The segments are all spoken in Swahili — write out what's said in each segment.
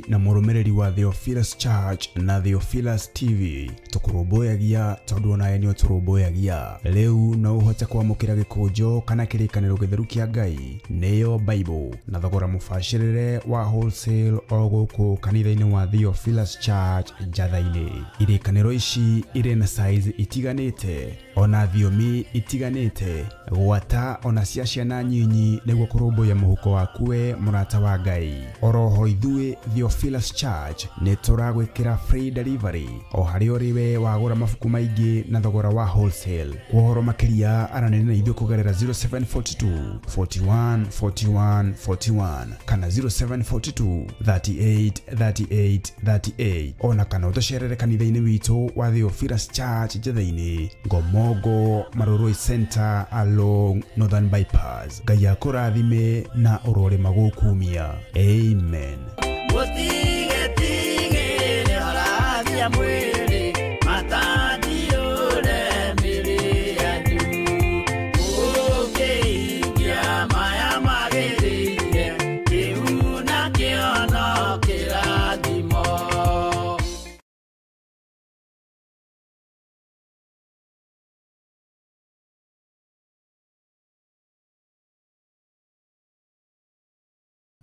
na murumiriri wa Theophilus Church na Theophilus TV tukuruboyagia tondu ona enio turuboyagia leu no uhote kwamukira gikujo kana kirikaniro githeru kia Ngai neyo Bible na thogora mufashirire wa wholesale oguku kanitha-ini wa Theophilus Church Njathaini. Irikaniro ici ire na size itiganite ona thiomi itiganite gwata ona cia ciana nyinyi niguo kuruboya muhuko wakuwe murata wa Ngai. Oroho ithuĩ Theophilus Church nĩ tũragwĩkĩra free delivery o harĩ ũrĩwe wagũra mabuku maingĩ na thogora wa wholesale. Kuhoro makĩria aranĩria na ithuĩ kũgerera 0742 41 41 41 kana 0742 38 38 38 ona kana ũtũcerere kanitha-inĩ witũ wa Theophilus Church Njathaini Ngomongo Maroroi Center along Northern Bypass. Ngai akũrathime na ũrore magũkumia. Amen.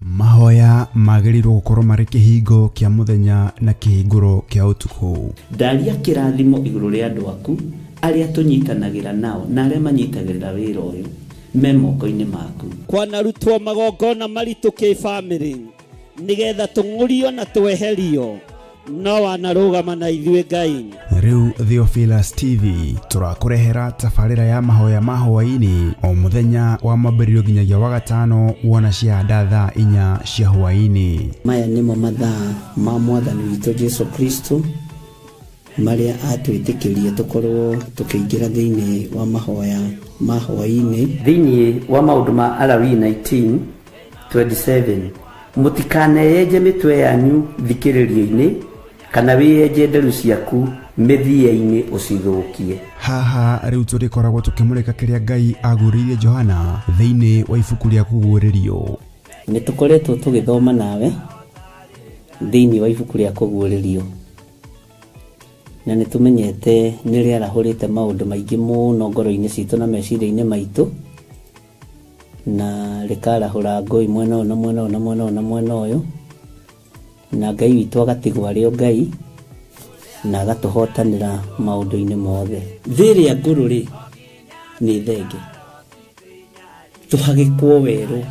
Mahoya magĩrĩirwo gũkorwo marĩ kĩhingo kĩa mũthenya na kĩhingũro kĩa ũtukũ. Ndaria kĩrathimo igũrũ rĩa andũ aku arĩa tũnyitanagĩra nao na arĩa manyitagĩrĩra wĩra ũyũ me moko-inĩ maku. Kwanarutwo magongona maritũ kĩ-bamĩrĩ nĩgetha tũng'ũrio na tweherio no wanarũgama na ithuĩ Ngai. Rĩu Theophilus TV tũrakũrehera tabarĩra ya mahoya ma hwaĩ-inĩ o mũthenya wa mwambĩrĩrio nginyagia wa gatano wona ciahanda thaa 4 cia hwaĩ-inĩ. Maya nĩmo mathaa ma Mwathani witũ Jesu Kristo marĩa atwĩtĩkĩria tũkorwo tũkĩingĩra thĩinĩ wa mahoya ma hwaĩ-inĩ. Thĩinĩ wa maũndũ ma Alawii 19:27 mũtikaneyenje mĩtwe yanyu thikĩrĩrio-inĩ kana wĩyenje nderu ciaku mĩthia-inĩ ũcithũkie. Haha rĩu tũrĩkoragwo tũkĩmũrĩka kĩrĩa Ngai agũrĩire Johana thĩinĩ wa ibuku rĩa kũguũrĩrio. Nĩ tũkoretwo tũgĩthoma nawe thĩinĩ wa ibuku rĩa kũguũrĩrio na nĩ tũmenyete nĩ rĩarahũrĩte maũndũ maingĩ mũno ngoro-inĩ citũ na meciria-inĩ maitũ na rĩkarahũra ngũĩ mwena ũyũ na mwena ũyũ na mwena ũyũ na mwena ũyũ na Ngai witũ agatigwo arĩ o Ngai na agatũhotanĩra maũndũ-inĩ mothe. Thĩrĩa ngũrũ-rĩ nĩ thenge tũhagĩkwo werũ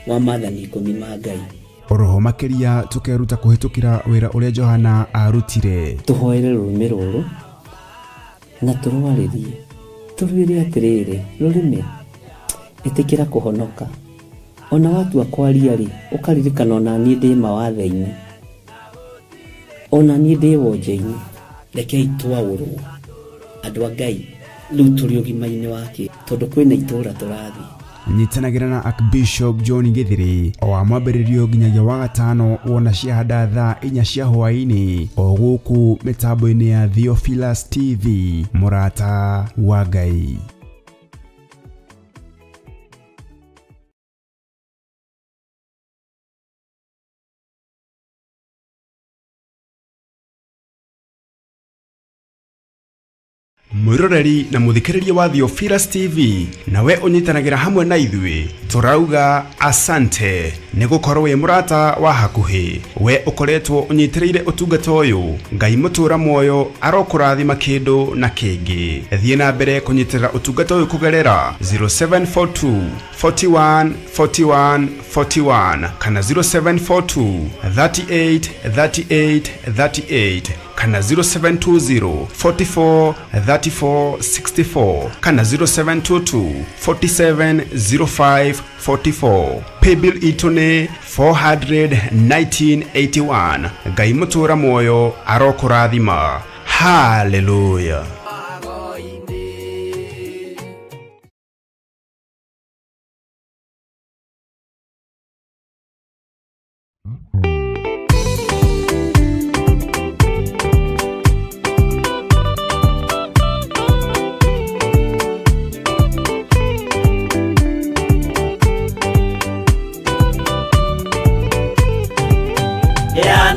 wa maathani 10 ma Ngai. Oroho makĩria tũkeruta kũhĩtũkĩra wĩra ũrĩa Johana arutire. Tũhoere rũrĩmĩ rũrũ na tũrwarĩrie tũrwĩre atĩrĩrĩ rũrĩmĩ ĩtĩkĩra kũhonoka ona watua kwaria-rĩ ũkaririkana ona niĩ ndĩ mawatho-inĩ ona niĩ ndĩ wonje-inĩ. Rekei twaũrwo andũ a Ngai rĩu tũrĩ ũgima-inĩ wake tondũ kwĩna itũũra tũrathiĩ. Nyitanagĩra na Archbishop John Gĩthĩrĩ o wa mwambĩrĩrio nginyagia wa gatano wona ciahanda thaa 4 cia hwaĩ-inĩ o gũkũ mĩtambo-inĩ ya Theophilus TV mũrata wa Ngai. Mwiroreri na muthikiriria wa Theophilus TV nawe unyitanagira hamwe na ithuĩ turauga asante nĩgũkorwo we mũrata wa hakuhĩ we ukoretwo unyitĩrĩire ũtungata ũyũ. Ngai mũtũra muoyo arokũrathima kĩndũ na kĩngĩ. Thiĩ na mbere kũnyitĩrĩra ũtungata ũyũ kũgerera 0742 41 41 41 kana 0742 38 38 38 kana 0720 44 34 64 kana 0722 47 05 44. Paybill itune 41981. Ngai mũtũra muoyo arokũrathima. Hallelujah.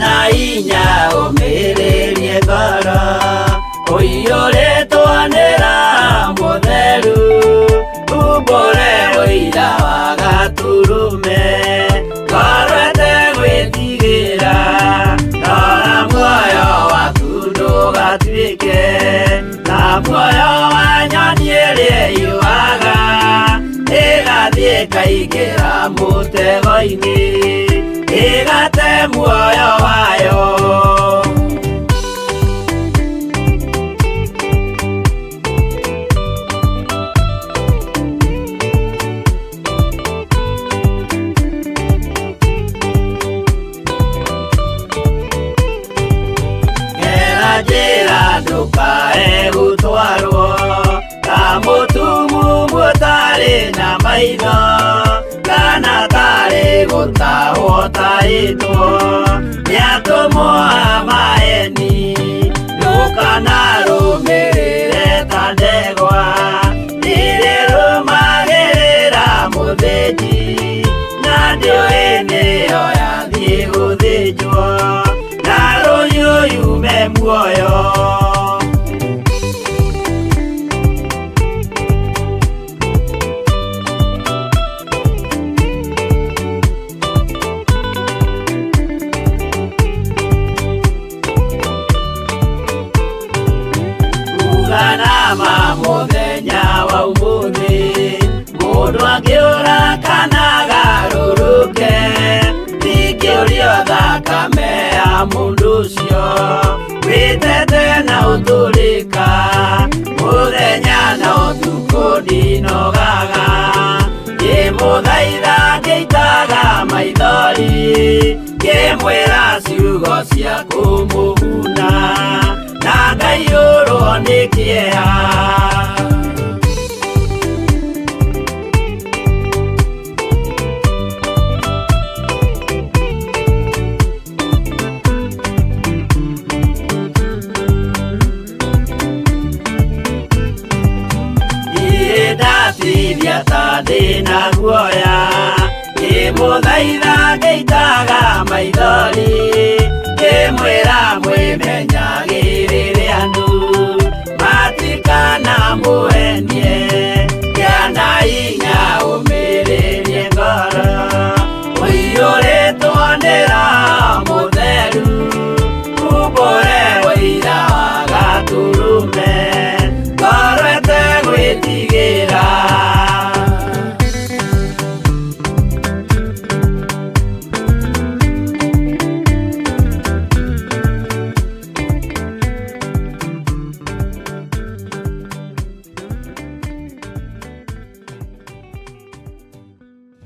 Yana inya umirerie ngoro uiyuritwo nira mutheru ubore uira wa gaturume korwete gwitigira nora muoyo waku ndugatuike na muoyo wa nyoni iria yuaga igathie ikaigira mutego-ini igate muoyo wayo. Njĩra ndũkae gũtwarwo ta mũtumu mũtarĩ na maitho kana tarĩ gũtahwo tahĩtwo nĩ atũmwo a maeni. Ndũkanarũmĩrĩre ta ndegwa irĩrũmagĩrĩra mũthĩnji na ndĩũĩ nĩyo yathiĩ gũthĩnjwo na rũhiũ yume muoyo. Uganama mũthenya wa ũmũthĩ mũndũ angĩũra kana agarũrũke ndingĩũrio thakame ya mũndũ ũcio wĩtete na ũtũrĩka mũthenya na ũtukũ ndinogaga ngĩmũthaitha ngĩitaga maithori ngĩmwĩra ciugo cia kũmũguna na ngaiyũrwo nĩ kĩeha. Ndatithia ta ndĩna guoya ngĩmũthaitha ngĩitaga maithori ngĩmwĩra mwĩmenyagĩrĩre andũ matikana mũhenie yana inya ũmĩrĩrie ngoro ũiyũrĩtwo nĩra mũtheru ubore ũira wa gatũrũme korwete gwĩtigĩra.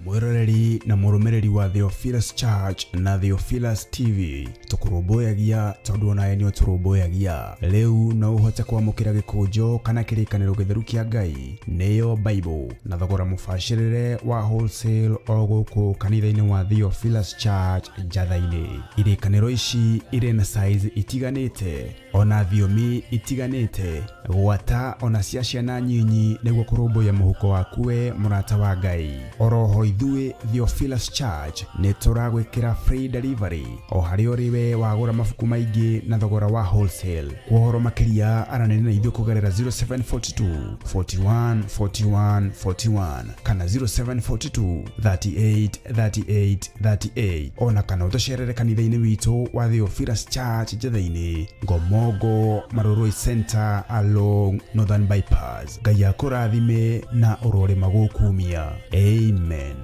Mwiroreri na mũrũmĩrĩri wa Theophilus Church na Theophilus TV tũkũrũmbũyagia tondũ onawe nĩ ũtũrũmbũyagia. Rĩu no ũhote kwamũkĩra gĩkũnjo kana kĩrĩkanĩro gĩtheru kĩa Ngai nĩyo Bible na thogora mũbacĩrĩre wa wholesale o gũkũ kanitha-inĩ wa Theophilus Church Njatha-inĩ. Irĩkanĩro ici irĩ na size itiganĩte ona thiomi itiganĩte gwata ona cia ciana nyinyi nĩguo kũrũmbũya mũhuko waku we mũrata wa Ngai. Oroho ithuĩ Theophilus Church nĩ tũragwĩkĩra free delivery o harĩa ũrĩ we wagũra mabuku maingĩ na thogora wa wholesale. Kuohoro makĩria aranĩria na ithuĩ kũgerera 0742 41 41 41 kana 0742 38 38 38 ona kana ũtũcerere kanitha-inĩ witũ wa Theophilus Church Njatha-inĩ Ngomongo Maroroi Center along Northern Bypass. Ngai akũrathime na ũrore magũkumia. Amen.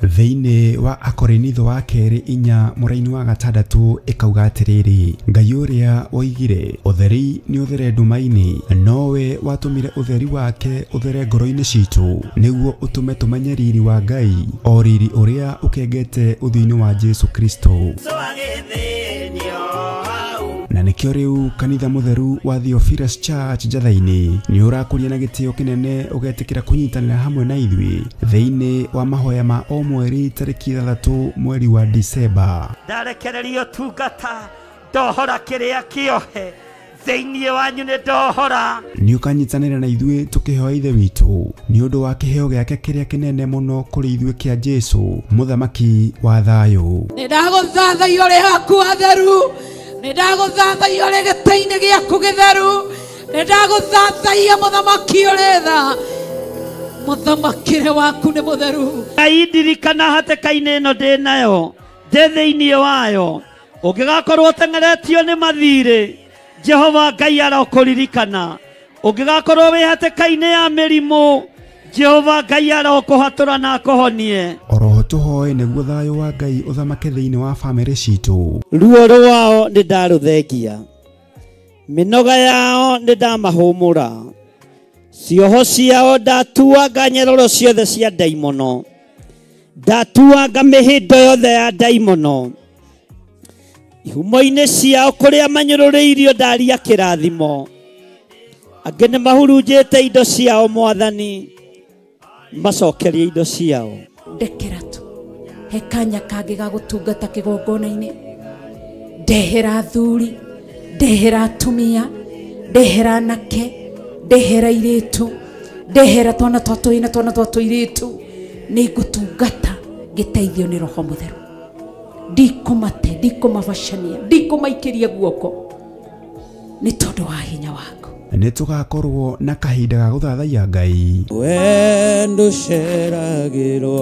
Thĩinĩ wa Akorinitho wa kerĩ 4 mũraini wa 6 ĩkauga atĩrĩrĩ, Ngai ũrĩa woigire ũtheri nĩ ũthere nduma-inĩ, nowe watũmire ũtheri wake ũthere ngoro-inĩ citũ nĩguo ũtũme tũmenye riri wa Ngai, o riri ũrĩa ũkengete ũthiũ-inĩ wa Jesu Kristo. Na nĩkĩo rĩu kanitha mũtheru wa Theophilus Church Njatha-inĩ nĩ ũrakũria na gĩtĩo kĩnene ũgetĩkĩra kũnyitanĩra hamwe na ithuĩ thĩinĩ wa mahoya ma o mweri tarĩki 3 mweri wa Disemba. Ndarekererio tungata ndohora kĩrĩa kĩohe thĩinĩ wanyu nĩ ndohora. Nĩ ũkanyitanĩra na ithuĩ tũkĩhoya Ithe witũ nĩ ũndũ wa kĩheo gĩake kĩrĩa kĩnene mũno kũrĩ ithuĩ kĩa Jesu mũthamaki wa thayũ. Nĩ ndagũthathaiya ũrĩ haku atheru, nĩ ndagũthathaiya ũrĩ gĩtĩ-inĩ gĩaku gĩtheru, nĩ ndagũthathaiya mũthamaki ũrĩ tha, mũthamakĩre waku nĩ mũtheru. Ngai ndirikana hatĩka-inĩ ĩno ndĩ nayo ndĩ thĩinĩ wayo, ũngĩgakorwo ũteng'eretio nĩ mathirĩ, Jehova Ngai arokũririkana. Ũngĩgakorwo wĩ hatĩka-inĩ ya mĩrimũ, Jehova Ngai arokũhatũra na akũhonie. Oroho tũhoe nĩguo thayũ wa Ngai ũthamake thĩinĩ wa bamĩrĩ citũ. Ruo rwao nĩ ndarũthengia, mĩnoga yao nĩ ndamahũmũra, cioho ciao ndatuanga nyororo ciothe cia ndaimono, ndatuanga mĩhĩndo yothe ya ndaimono, ihumo-inĩ ciao kũrĩa manyũrũrĩirio ndaria kĩrathimo, angĩ nĩ mahurunjĩte indo ciao Mwathani, macokerie indo ciao. Ndekera tu he kanya kangĩ ga gũtungata kĩgongona-inĩ, ndehera athuri, ndehera atumia, ndehera anake, ndehera airĩtu, ndehera twana twa tũhĩĩ na twana twa tũirĩtu, nĩ ngũtungata ngĩteithio nĩ Roho Mũtheru. Ndikũmate, ndikũmabacania, ndikũmaikĩria guoko nĩ tondũ wa hinya waku. Nĩ tũgakorwo na kahinda ga gũthathaiya Ngai. We ndũceragĩrwo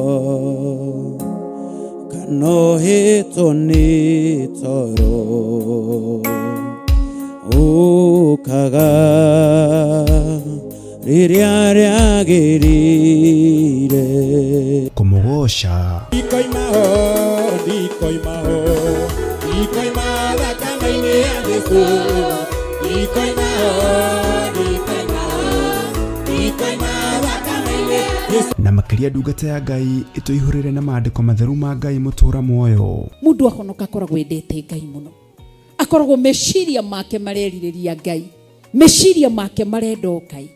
kana ũhĩtwo nĩ toro, ũkaga rĩrĩa rĩagĩrĩire. Kũmũgoca na makĩria ndungata ya Ngai ĩtũihũrĩre na maandĩko matheru ma Ngai mũtũũra muoyo. Mũndũ ahonoka akoragwo endete Ngai mũno, akoragwo meciria make marerirĩria Ngai, meciria make marenda Ngai,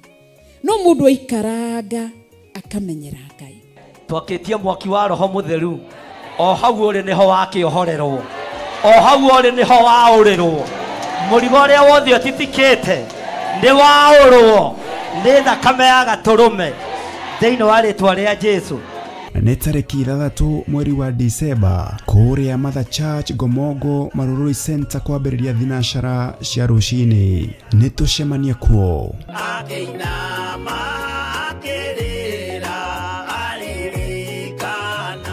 no mũndũ aikaranga akamenyera Ngai. Twakĩtie mwaki wa Roho Mũtheru, o hau ũrĩ nĩho wakĩohorerwo, o hau ũrĩ nĩho waũrĩrwo, mũrigo ũrĩa wothe ũtitikĩte nĩ waũrwo nĩ thakame ya Gatũrũme thĩinĩ wa rĩtwa rĩa Jesu. Nĩ tarĩki 3 mweri wa Disemba kũrĩa Mother Church Gomongo Marurui Center kwambĩrĩria thinacara cia rũcinĩ. Nĩ tũcemanie kuo.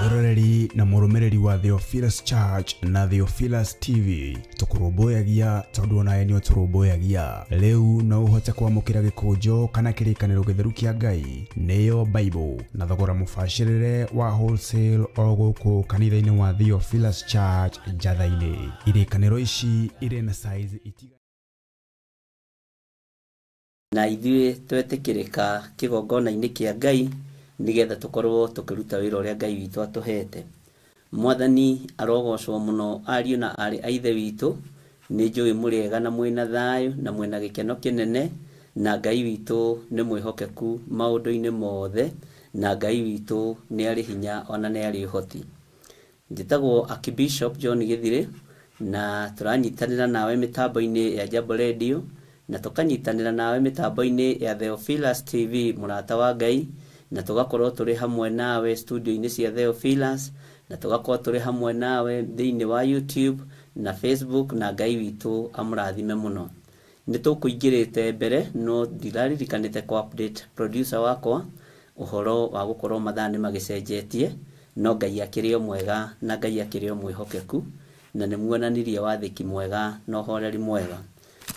Mũroreri na mũrũmĩrĩri wa Theophilus Church na Theophilus TV tũkũrũmbũyagia tondũ onawe nĩ ũtũrũmbũyagia. Rĩu no ũhote kwamũkĩra gĩkũnjo kana kĩrĩkanĩro gĩtheru kĩa Ngai nĩyo Bible na thogora mũbacĩrĩre wa wholesale o gũkũ kanitha-inĩ wa Theophilus Church Njatha-inĩ. Irĩkanĩro ici irĩ na size itiga na ithuĩ twetĩkĩrĩka kĩgongona-inĩ kĩa Ngai nigetha tũkorwo tũkĩruta wĩra ũrĩa Ngai witũ atũhete. Mwathani arogocwo mũno ariũ na arĩ a Ithe witũ, nĩ njũĩ mũrĩega na mwĩna thayũ na mwĩna gĩkeno kĩnene, na Ngai witũ nĩ mwĩhokeku maũndũ-inĩ mothe, na Ngai witũ nĩ arĩ hinya ona nĩ arĩ ũhoti. Njĩtagwo Archbishop John Gĩthirĩ na tũranyitanĩra nawe mĩtambo-inĩ ya Jambo Radio na tũkanyitanĩra nawe mĩtambo-inĩ ya Theophilus TV mũrata wa Ngai, na tugakorwo tũrĩ hamwe nawe studio-inĩ cia Theophilus, na tugakorwo tũrĩ hamwe nawe thĩinĩ wa YouTube na Facebook, na Ngai witũ amũrathime mũno. Nĩ tũkũingĩrĩte mbere no ndiraririkanĩte kwa update producer wakwa ũhoro wa gũkorwo mathaa nĩ magĩcenjetie, no Ngai akĩrĩ o mwega na Ngai akĩrĩ o mwĩhokeku, na nĩ muonanirie wathĩki mwega na ũhoreri mwega.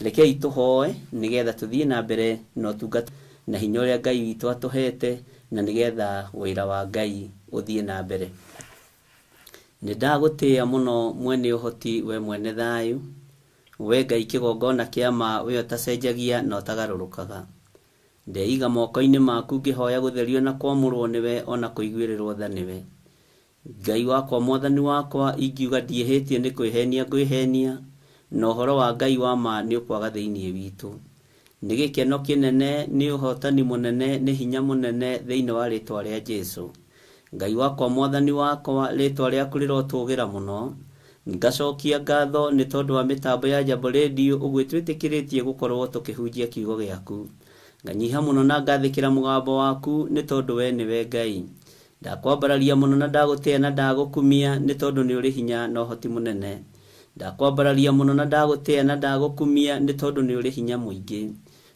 Rekei tũhoe nigetha tũthiĩ na mbere no tungata na hinya ũrĩa Ngai witũ atũhete na nigetha wira wa Ngai uthie na mbere. Nindagutia muno mwene uhoti we mwene thayu, we Ngai kigongona kiama we utacenjagia na utagarurukaga. Ndeiga moko-ini maku ngihoya gutherio na kwamurwo niwe ona kuiguirirwo tha niwe. Ngai wakwa mwathani wakwa ingiuga ndiehetie ni kwihenia ngwihenia, no horo wa Ngai wa ma ni ukwaga thiini witu. Ni gikeno kinene, ni uhotani munene, ni hinya munene thiini wa ritwa ria Jesu. Ngai wakwa mwathani wakwa ritwa riaku rirotugira muno. Ngacokia ngatho ni tondu wa mitambo ya Jambo Radio ugwitwitikiretie gukorwo tukihunjia kiugo giaku. Nganyiha muno na ngathikira mugambo waku ni tondu we niwe Ngai. Ndakwambararia muno na ndagutia na ndagukumia ni tondu ni uri hinya na uhoti munene. Ndakwambararia muno na ndagutia na ndagukumia ni tondu ni uri hinya muingi.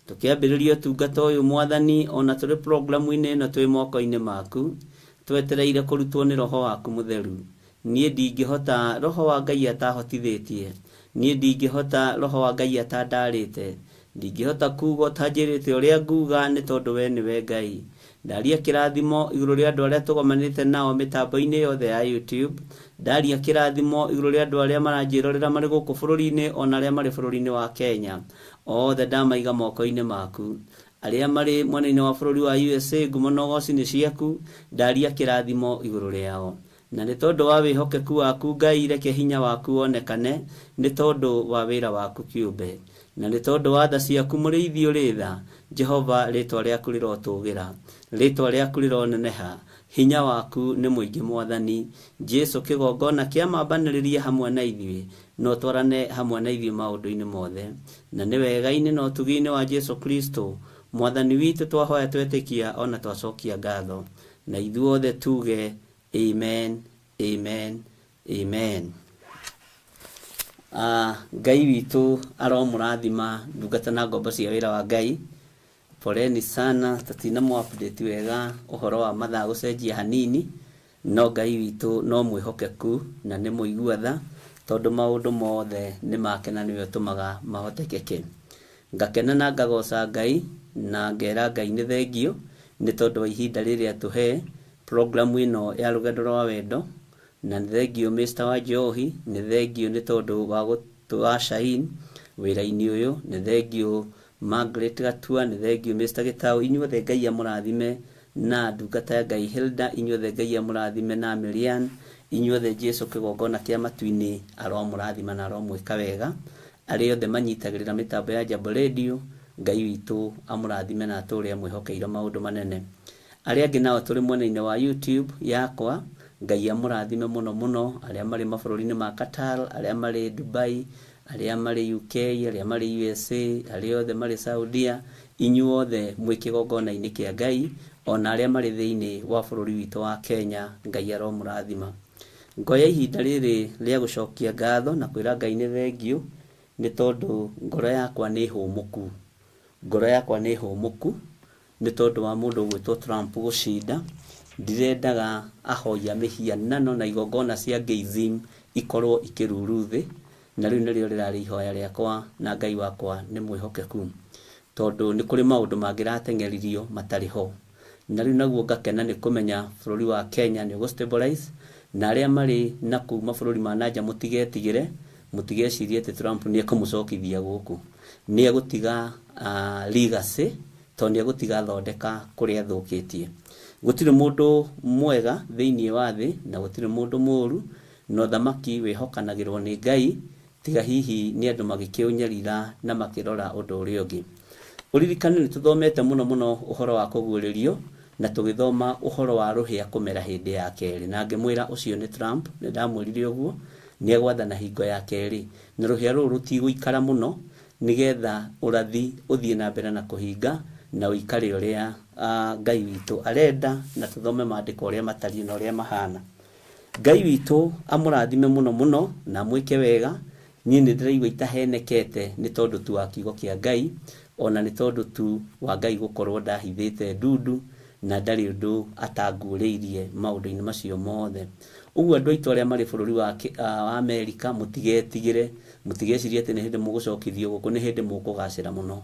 Tukiambiriria tungata uyu mwathani ona turi programu-ini na twi moko-ini maku, twetereire kurutwo ni roho waku mutheru. Nie ndingihota roho wa Ngai atahotithitie, nie ndingihota roho wa Ngai atandarite, ndingihota kuga utanjirite uria nguga ni tondu we niwe Ngai. Ndaria kirathimo iguru ria andu aria tugomanite nao mitambo-ini yothe ya YouTube, ndaria kirathimo iguru ria andu aria maranjirorera mari guku bururi-ini ona aria mari bururi-ini wa Kenya. Othe ndamaiga moko-ini maku. Aria mari mwena-ini wa bururi wa USA ngumo na ugoci-ini ciaku, ndaria kirathimo iguru riao. Na ni tondu wa wihokeku waku Ngai reke hinya waku onekane, ni tondu wa wira waku kiumbe. Na ni tondu wa tha ciaku muriithi uri tha, Jehova ritwa riaku rirotugira, ritwa riaku rironeneha, hinya waku ni muingi mwathani. Jesu kigongona kia mambaniriria hamwe na ithuĩ, no twarane hamwe na ithuĩ maundu-ini mothe. Na ni wega-ini na utugi-ini wa Jesu Kristo mwathani witu twahoya twetikia ona twacokia ngatho, na ithuothe tuge amen, amen, amen. Ngai witu aromurathima ndungata na ngombo cia wira wa Ngai. Poleni sana tatina mu update wega uhoro wa mathaa gucenjia hanini, no Ngai witu no mwihokeku na ni muiguatha tondu maundu mothe ni make na niwe tumaga mahotekeke. Ngakena na ngagoca Ngai na ngera Ngai ni thengio ni tondu wa ihinda riria tuhe programu ino ya rugendo rwa wendo. Na thengio Mr. wa Njohi, ni thengio ni tondu wa gutua shine wira-ini uyu, ni thengio Margaret Gatua, ni thengio Mr. Gitau. Inyuothe Ngai amurathime na ndungata ya Ngai Hilda, inyuothe Ngai amurathime na Miriam, inyuothe Jesu kigongona kia matu-ini aromurathima na aromwika wega. Aria othe manyitagirira mitambo ya Jambo Radio, Ngai witu amurathime na aturi amwihokeire maundu manene. Aria angi nao turi mwena-ini wa YouTube yakwa, Ngai amurathime muno muno. Aria mari mabũrũri-inĩ ma Qatar, aria mari Dubai, aria mari UK, aria mari USA, aria othe mari Saudia, inyuothe mwi kigongona-ini kia Ngai, ona aria mari thiini wa bũrũri witu wa Kenya, Ngai aromurathima. Ngoya ihinda riri ria gucokia ngatho na kwira Ngai ni thengio ni tondu ngoro yakwa ni humuku. Ngoro yakwa ni humuku ni tondu wa mundu gwitwo Trump gucinda. Ndirendaga ahoya mihianano na igongona cia ngeizim ikorwo ikiruru thi, na riu nirio rirari ihoya riakwa na Ngai wakwa ni mwihokeku tondu ni kuri maundu mangirateng'eririo matari ho. Na riu naguo ngakena ni kumenya bururi wa Kenya ni ugustabilize, na aria mari na kuma bururi ma nanja mutigetigire, mutigecirie ati Trump ni ekumucokithia guku, ni egutiga legacy tondu egutiga thondeka kuria athukitie. Gutire mundu mwega thiini wa thi na gutire mundu muru, no thamaki wihokanagirwo ni Ngai, tiga hihi ni andu magikiunyarira na makirora undu uria ungi. Uririkane ni tuthomete muno muno uhoro wa kuguririo na tugithoma uhoro wa ruhia kumera hindi ya keri, na ngimwira ucio ni Trump, ni ndamwirire uguo, ni egwathana hingo ya keri, na ruhia ruru rutigũikara muno nigetha urathi uthie na mbere na kuhinga na uikare uria Ngai witu arenda, na tuthome maandiko uria matari na uria mahana. Ngai witu amurathime muno muno na mwike wega. Ni ndiraigua itahenekete ni tondu tu wa kiugo kia Ngai, ona ni tondu tu wa Ngai gukorwo ndahithite ndundu na ndari undu atanguriirie maundu-ini macio mothe. Uguo andu aitu aria mari bururi wa Amerika mutigetigire, mutigecirie ati ni hindi mugucokithio guku, ni hindi mukugacira muno.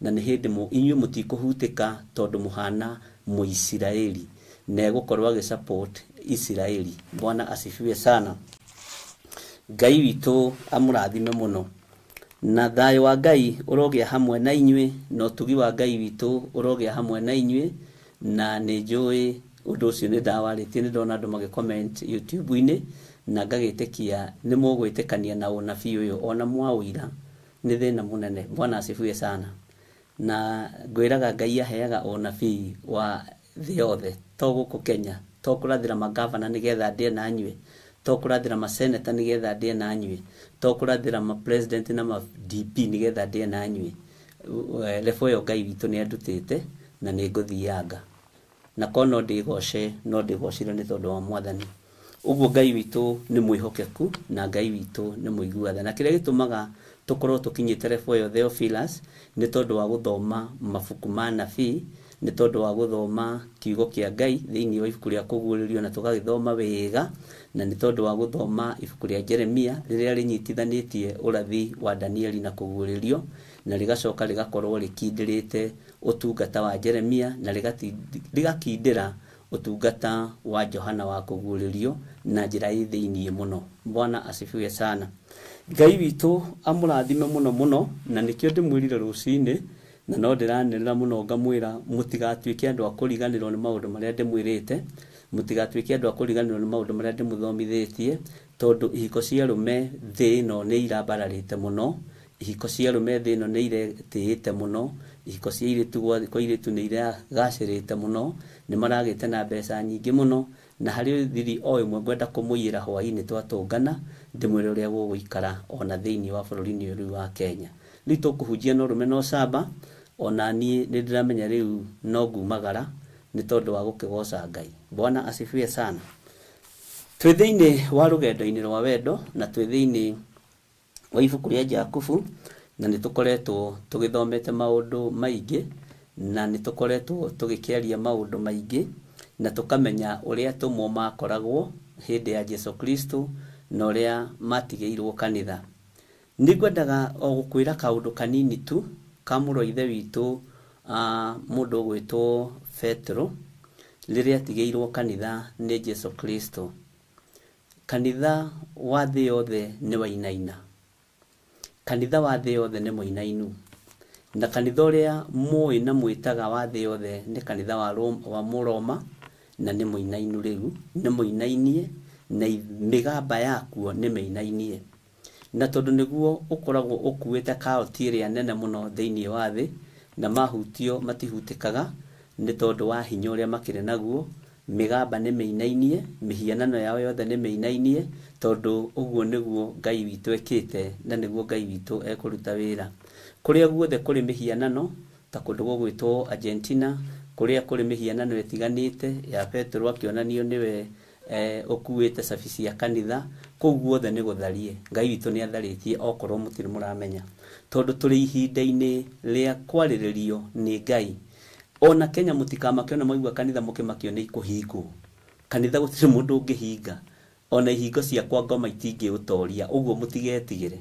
na nĩ hĩndĩ inyuĩ mũtikũhutĩka tondũ mũhana Mũisiraeli na egũkorwo agĩsupport Israeli. Bwana asifiwe sana. Ngai witũ amũrathime mũno, na thayũ wa Ngai ũrogĩa hamwe na inyuĩ, na ũtugi wa Ngai witũ ũrogĩa hamwe na inyuĩ. Na nĩ njũĩ ũndũ ũcio nĩ ndawarĩtie, nĩ ndona andũ magĩcomment YouTube-inĩ, na ngagĩtĩkia nĩ mũgwĩtĩkania na ũnabii ũyũ ona mwaũira nĩ thĩna mũnene. Bwana asifiwe sana. Na ngwĩraga Ngai aheaga ũnabii wa thĩ yothe, to gũkũ Kenya, to kũrathĩra magavana nĩgetha ndĩe na nyuĩ, to kũrathĩra maseneta nĩgetha ndĩe na nyuĩ, to kũrathĩra mapresident na ma DP nĩgetha ndĩe na nyuĩ. Lebo ĩyo Ngai witũ nĩ andutĩte na nĩ ngũthianga, na ko no ndĩgoce, no ndĩgocire nĩ tondũ wa Mwathani. Ũguo Ngai witũ nĩ mwĩhokeku na Ngai witũ nĩ mũiguatha, na kĩrĩa gĩtũmaga tũkorwo tũkinyĩte lebo ĩyo Theophilus nĩ tondũ wa gũthoma mabuku ma nabii, nĩ tondũ wa gũthoma kiugo kĩa Ngai thĩinĩ wa ibuku rĩa kũguũrĩrio na tũgagĩthoma wega, na nĩ tondũ wa gũthoma ibuku rĩa Jeremia rĩrĩa rĩnyitithanĩtie ũrathi wa Danieli na kũguũrĩrio, na rĩgacoka rĩgakorwo rĩkindĩrĩte ũtungata wa Jeremia na rĩgakindĩra ũtungata wa Johana wa kũguũrĩrio na njĩra thĩinĩ mũno. Bwana asifiwe sana. Ngai witũ amũrathime mũno mũno, na nĩkĩo ndĩmwĩrire rũcinĩ, na no ndĩranĩrĩra mũno ngamwĩra mũtigatuĩke andũ a kũriganĩrwo nĩ maũndũ marĩa ndĩmwĩrĩte, mũtigatuĩke andũ a kũriganĩrwo nĩ maũndũ marĩa ndĩmũthomithĩtie, tondũ ihiko cia arũme thĩ ĩno nĩ irambararĩte mũno, ihiko cia arũme thĩ ĩno nĩ iretĩĩte mũno, ihiko cia airĩtu kwa airĩtu nĩ iragacĩrĩte mũno, nĩ maragĩte na mbeca nyingĩ mũno, na harĩ thiri o ĩmwe ngwenda kũmũiyĩra hwaĩ-inĩ twatũngana ndĩmwĩre ũrĩa gũgũikara ona thĩinĩ wa bũrũri-inĩ ũyũ wa Kenya. Rĩu tũkũhunjia no rũme no camba, ona niĩ nĩ ndĩramenya rĩu no ngumagara nĩ tondũ wa gũkĩgoca Ngai. Bwana asifiwe sana. Twĩ thĩinĩ wa rũgendo-inĩ rwa wendo, na twĩ thĩinĩ wa ibuku rĩa Jakubu, na nĩ tũkoretwo tũgĩthomete maũndũ maingĩ, na nĩ tũkoretwo tũgĩkĩaria maũndũ maingĩ, na tũkamenya ũrĩa atũmwo makoragwo hĩndĩ ya Jesu Kristo na ũrĩa matigĩirwo kanitha. Nĩngwendaga o gũkwĩra kaũndũ kanini tu ka mũrũ wa ithe witũ mũndũ ũgwĩtwo Petro rĩrĩa atigĩirwo kanitha nĩ Jesu Kristo. Kanitha wa thĩ yothe nĩ wainaina, kanitha wa thĩ yothe nĩ mũinainu, na kanitha ũrĩa mũĩ na mwĩtaga wa thĩ yothe nĩ kanitha wa Mũroma, na nĩ mũinainu rĩu, nĩ mũinainie, na mĩgamba yakuo nĩ mĩinainie. Na tondũ nĩguo ũkoragwo ũkuĩte kaoti ĩrĩa nene mũno thĩinĩ wa thĩ, na mahutio matihutĩkaga nĩ tondũ wa hinya ũrĩa makĩrĩ naguo, mĩgamba nĩ mĩinainie, mĩhianano yao yothe nĩ mĩinainie, tondũ ũguo nĩguo Ngai witũ ekĩte, na nĩguo Ngai witũ ekũruta wĩra. Kũrĩa guothe kũrĩ mĩhianano, ta kũndũ gũgwĩtwo Argentina, kũrĩa kũrĩ mĩhianano ĩtiganĩte ya Petro akĩonanio nĩwe ũkuĩte cabi cia kanitha, kũu guothe nĩ gũtharie. Ngai witũ nĩ atharĩtie okorwo mũtirĩ mũramenya, tondũ tũrĩ ihinda-inĩ rĩa kwarĩrĩrio nĩ Ngai. Ona Kenya mũtikamakĩona maigua kanitha mũkĩmakio nĩ ikũhingwo. Kanitha gũtirĩ mũndũ ũngĩhinga, ona ihingo ciakwa ngoma itingĩũtoria, ũguo mũtigetigĩre.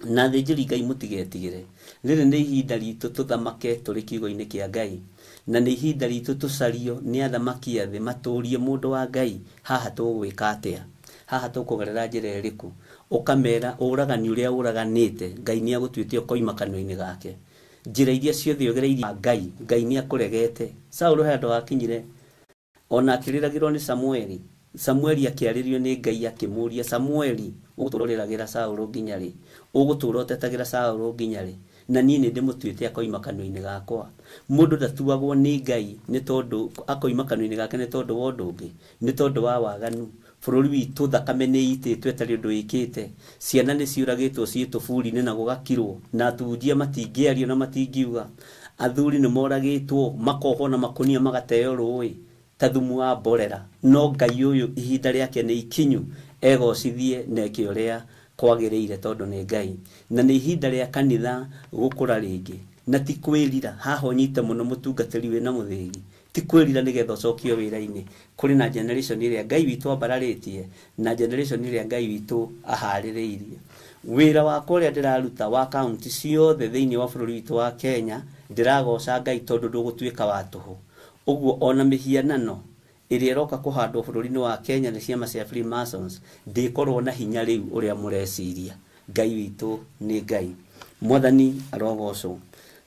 Na thĩnjĩri Ngai mũtigetigĩre. Rĩrĩ nĩ ihinda ritũ tũthamake tũrĩ kiugo-inĩ kĩa Ngai, na nĩ ihinda ritũ tũcario nĩ athamaki a thĩ matũrie mũndũ wa Ngai, haha tũgwĩka atĩa, haha tũkũgerera njĩra ĩrĩkũ. Ũkamera ũragani ũrĩa ũraganĩte, Ngai nĩ agũtuĩte ũkoima kanua-inĩ gake. Njĩra iria ciothe ũgereirie Ngai, Ngai nĩ akũregete. Saũlũ he andũ akinyire, ona akĩrĩragĩrwo nĩ Samueli. Samueli akĩarĩrio nĩ Ngai akĩmũria, Samueli, ũgũtũũra ũrĩragĩra Saũlũ nginya rĩ? Ũgũtũũra ũtetagĩra Saũlũ nginya rĩ? Na niĩ nĩ ndĩmũtuĩte akoima kanua-inĩ gakwa. Mũndũ ndatuagwo nĩ Ngai nĩ tondũ akoima kanua-inĩ gake nĩ tondũ wa ũndũ ũngĩ, nĩ tondũ wa waganu. Bũrũri witũ thakame nĩ itĩtwo ĩtarĩ ũndũ wĩkĩte, ciana nĩ ciũragĩtwo ciĩ tũburi-inĩ na gũgakirwo, na atunjia matingĩario na matingiuga, athuri nĩ moragĩtwo makohwo na makũnia magateo rũĩ ta thumu wa mborera. No Ngai ũyũ ihinda rĩake nĩ ikinyu, egocithie na eke ũrĩa kwagĩrĩire tondũ nĩ Ngai. Na nĩ ihinda rĩa kanitha gũkũra rĩngĩ, na ti kwĩrira. Haha ũnyite mũno mũtungatĩri wĩna mũthĩgi, ti kwĩrira nĩgetha ũcokio wĩra-inĩ. Kũrĩ na generation ĩrĩa Ngai witũ ambararĩtie, na generation ĩrĩa Ngai witũ aharĩrĩirie. wira wa kuria ndiraruta wa county ciothe thiini wa bururi witu wa Kenya ndiragoca Ngai tondu ndugutwika wa tuhu uguo ona mihianano iria iroka kuhandwo bururi-ini wa Kenya ni ciama cia Freemasons ndikorwo na hinya riu uria mureciria. Ngai witu ni Ngai. Mwathani arogocwo.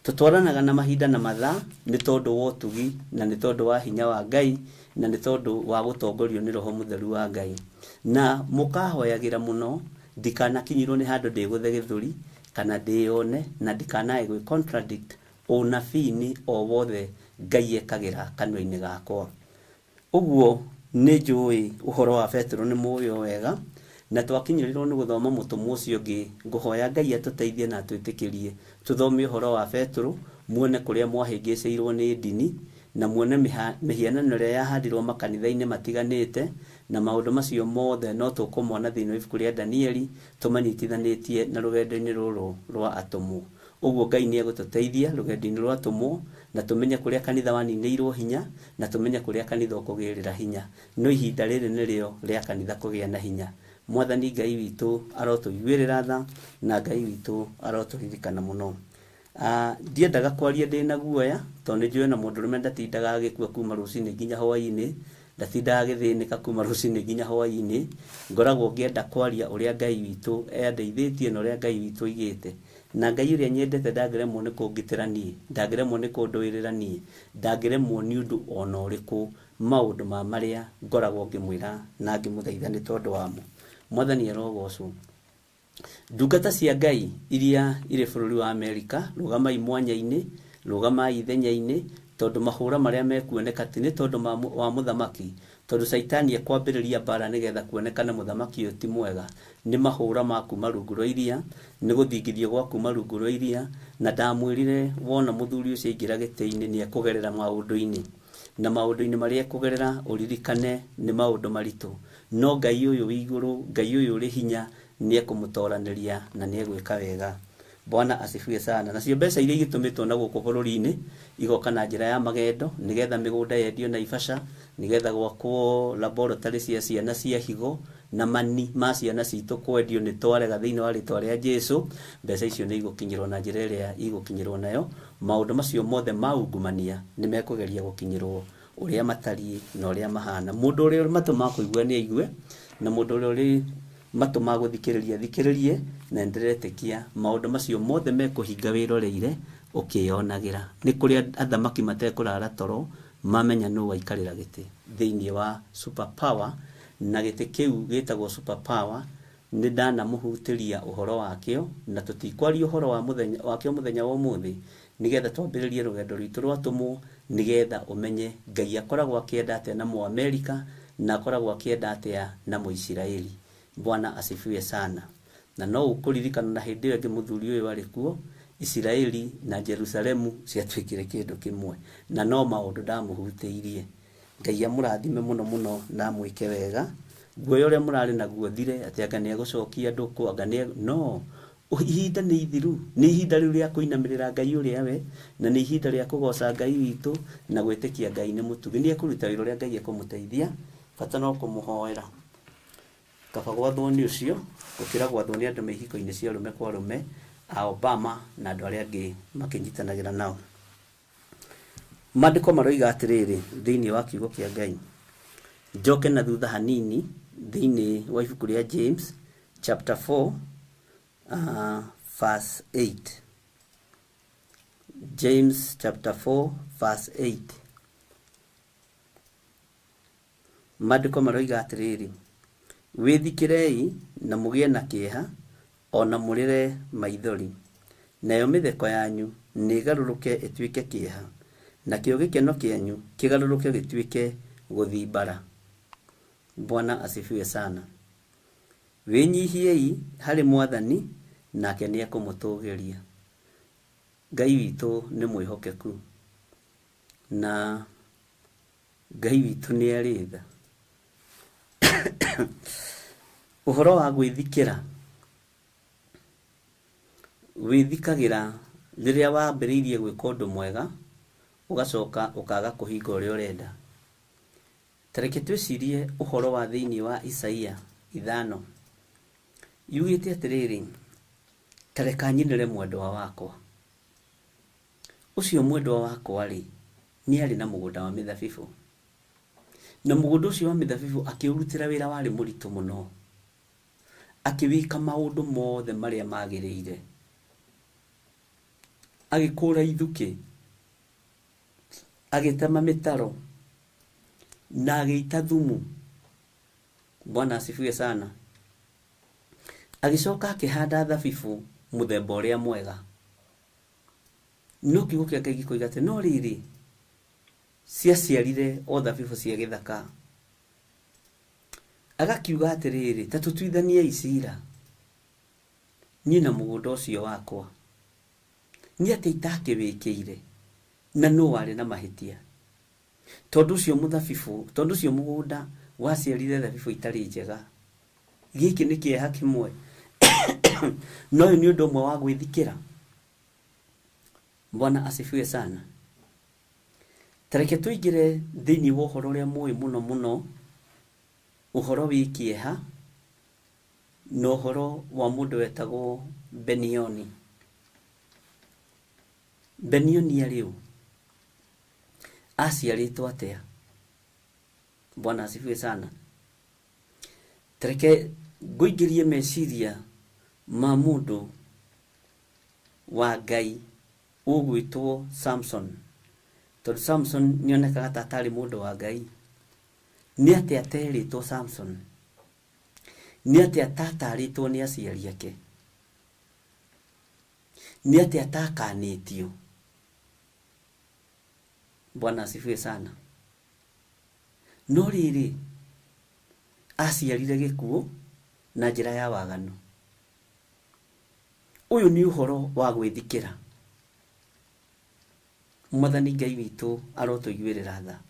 Tutwaranaga na mahinda na mathaa ni tondu wa utugi na ni tondu wa hinya wa Ngai na ni tondu wa gutongorio ni Roho Mutheru wa Ngai. Na mukahoyagira muno ndikanakinyirwo ni handu ndiguthe githuri kana ndione na ndikanae gwi contradict unabii-ini o wothe Ngai ekagira kanua-ini gakwa. Uguo ni njui uhoro wa Petro ni muyo wega na twakinyirirwo ni guthoma mutumu ucio ngi nguhoya Ngai atuteithie na twitikirie tuthome uhoro wa Petro muone kuria mwahingicirwo ni dini na muone mihianano ria yahandirwo makanitha-ini matiganite na maundu macio mothe no tukumona thiini wa ibuku ria Danieli tumanyitithanitie na rugendo-ini ruru rwa atomu. Uguo Ngai ni egututeithia rugendo-ini rwa atomu na tumenye kuria kanitha waninirwo hinya na tumenye kuria kanitha ukugirira hinya. No ihinda riri nirio ria kanitha kugia na hinya. Mwathani Ngai witu arotuiguirira tha na Ngai witu aroturirikana muno. Ndiendaga kwaria ndina guoya tondu njui na mundu rume ndatindaga agikua kuma rucini nginya hwaini, ndatindaga agithinika kuma rucini nginya hwaini. Ngoragwo ngienda kwaria uria Ngai witu endeithitie na uria Ngai witu igite. Na Ngai uria nyendete ndangiremwo ni kungitira nie, ndangiremwo ni kunduirira nie, ndangiremwo ni undu ona uriku maundu ma maria ngoragwo ngimwira na ngimuthaitha ni tondu wamo. Mwathani arogocwo. Ndungata cia Ngai iria iri bururi wa Amerika rugamai mwanya-ini, rugamai ithenya-ini tondu mahura maria mekuoneka ti ni tondu wa muthamaki, tondu Saitani ekwambiriria bara nigetha kuonekana muthamaki uyu ti mwega. Ni mahura ma kuma rungu rwa iria, ni guthingithio gwa kuma rungu rwa iria, na ndamwirire wona muthuri ucio aingira giti-ini ni ekugerera maundu-ini, na maundu-ini maria ekugerera uririkane ni maundu maritu. No Ngai uyu wi iguru, Ngai uyu uri hinya ni ekumutoraniria na ni egwika wega. Bwana asifiwe sana. Nacio mbeca iria igitumitwo na guku bururi-ini igoka na njira ya magendo nigetha migunda yendio na ibasha, nigetha gwakwo laboratory cia ciana cia higo na mani ma ciana citu kwendio ni twarega thiini wa ritwa ria Jesu. Mbeca icio ni igukinyirwo na njira iria igukinyirwo nayo. Maundu macio mothe maungumania ni mekugeria gukinyirwo uria matari na uria mahana. Mundu uria matu ma kuigua ni aigue na mundu uria matu ma guthikiriria thikiririe na ndiretekia maundu macio mothe mekuhinga wiroreire ukionagira. Ni kuria athamaki matekurara toro mamenya no waikarira giti thiini wa super power, na giti kiu gitagwo super power ni ndana muhutiria uhoro wakio na tutikwaria uhoro wa muthenya wakio muthenya wa umuthi nigetha twambiririe rugendo rwitu rwa tumu nigetha umenye Ngai akoragwo akienda atia na mu Amerika na akoragwo akienda atia na mu Israeli. Bwana asifiwe sana. Na no ukuririkana na hindi iyo muthuri uyu wari kuo Israeli na Jerusalemu ciatwikire kindu kimwe na no maundu ndamuhutiirie. Ngai amurathime muno muno na mwike wega. Guoya uria murari naguo thire ati anga ni egucokia andu ku anga ni no ihinda ni ithiru, ni ihinda riu ria kuinamirira Ngai uria we na ni ihinda ria kugoca Ngai witu na gwitikia Ngai ni mutugi. Ni ekuruta wira uria Ngai ekumuteithia, bata no kumuhoera. Kaba gwathwo ni ucio gukira gwathwo ni andu mehiko-ini cia rume kwa rume a Obama na andu aria angi makinyitanagira nao. Mandiko maroiga atiriri thiini wa kiugo kia Ngai. Njoke na thutha hanini thiini wa ibuku ria James chapter 4 verse 8. James chapter 4 verse 8. Mandiko maroiga atiriri withikirei na mugie na kieha ona murire maithori, nayo mitheko yanyu nigaruruke itwike kieha, na kio gikeno kianyu kigaruruke gitwike guthimbara. Bwana asifiwe sana. Winyihiei hari Mwathani nake ni ekumutugiria. Ngai witu ni mwihokeku na Ngai witu ni aritha. Uhoro wa gwithikira withikagira riria wambiriirie gwika undu mwega ugacoka ukaga kuhinga uria urenda. Tareke twicirie uhoro wa thiini wa Isaia 5. yugite atiriri tareka nyinire mwendwa wakwa ucio mwendwa wakwa ri ni ari na mugunda wa mithabibu na mugunda ucio wa mithabibu akiurutira wira wari muritu muno akiwika maundu mothe maria magiriire agikura ithuki agitema mitaro na agita thumu. Bwana asifiwe sana. Agicoka akihanda thabibu muthemba uria mwega. No kiugo kia Ngai gikoiga ati no riri ciaciarire o thabibu cia githaka. Agakiuga atiriri ta tutuithanie icira ni na mugunda ucio wakwa ni ati itakiwikire na no wari na mahitia tondu cio muthabibu tondu cio mugunda waciarire thabibu itari njega. Giki ni kieha kimwe no ni undu mwe wa gwithikira. Bwana asifiwe sana. Tareke tuigire thini wo horo uria mui muno muno uhoro wikieha no horo wa mundu wetagwo Benioni. Benioni ariu aciaritwo atia? Bwana asifiwe sana. Tareke nguingirie meciria ma mundu wa Ngai ugwitwo Samson. Tondu Samson nionekaga ta atari mundu wa Ngai. Ni ati ateritwo Samson? Ni ati atataritwo ni aciari ake? Ni ati atakanitio? Bwana asifiwe sana. No riri aciarire gikuo na njira ya waganu. Uyu ni uhoro wa gwithikira. Mwathani Ngai witu arotuiguirira tha.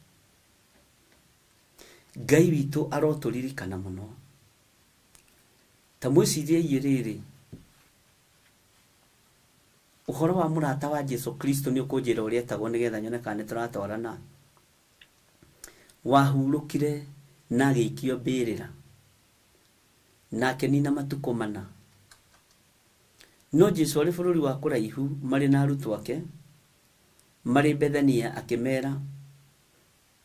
Ngai witu aroturirikana muno. Ta mwicirie yiriri uhoro wa murata wa Jesu Kristo ni ukunjira uria etagwo nigetha nyonekane turatwarana. Wahurukire na agikio mbirira nake ni na matuko mana. No Jesu ari bururi wa kuraihu mari na arutwo ake mari Bethania akimera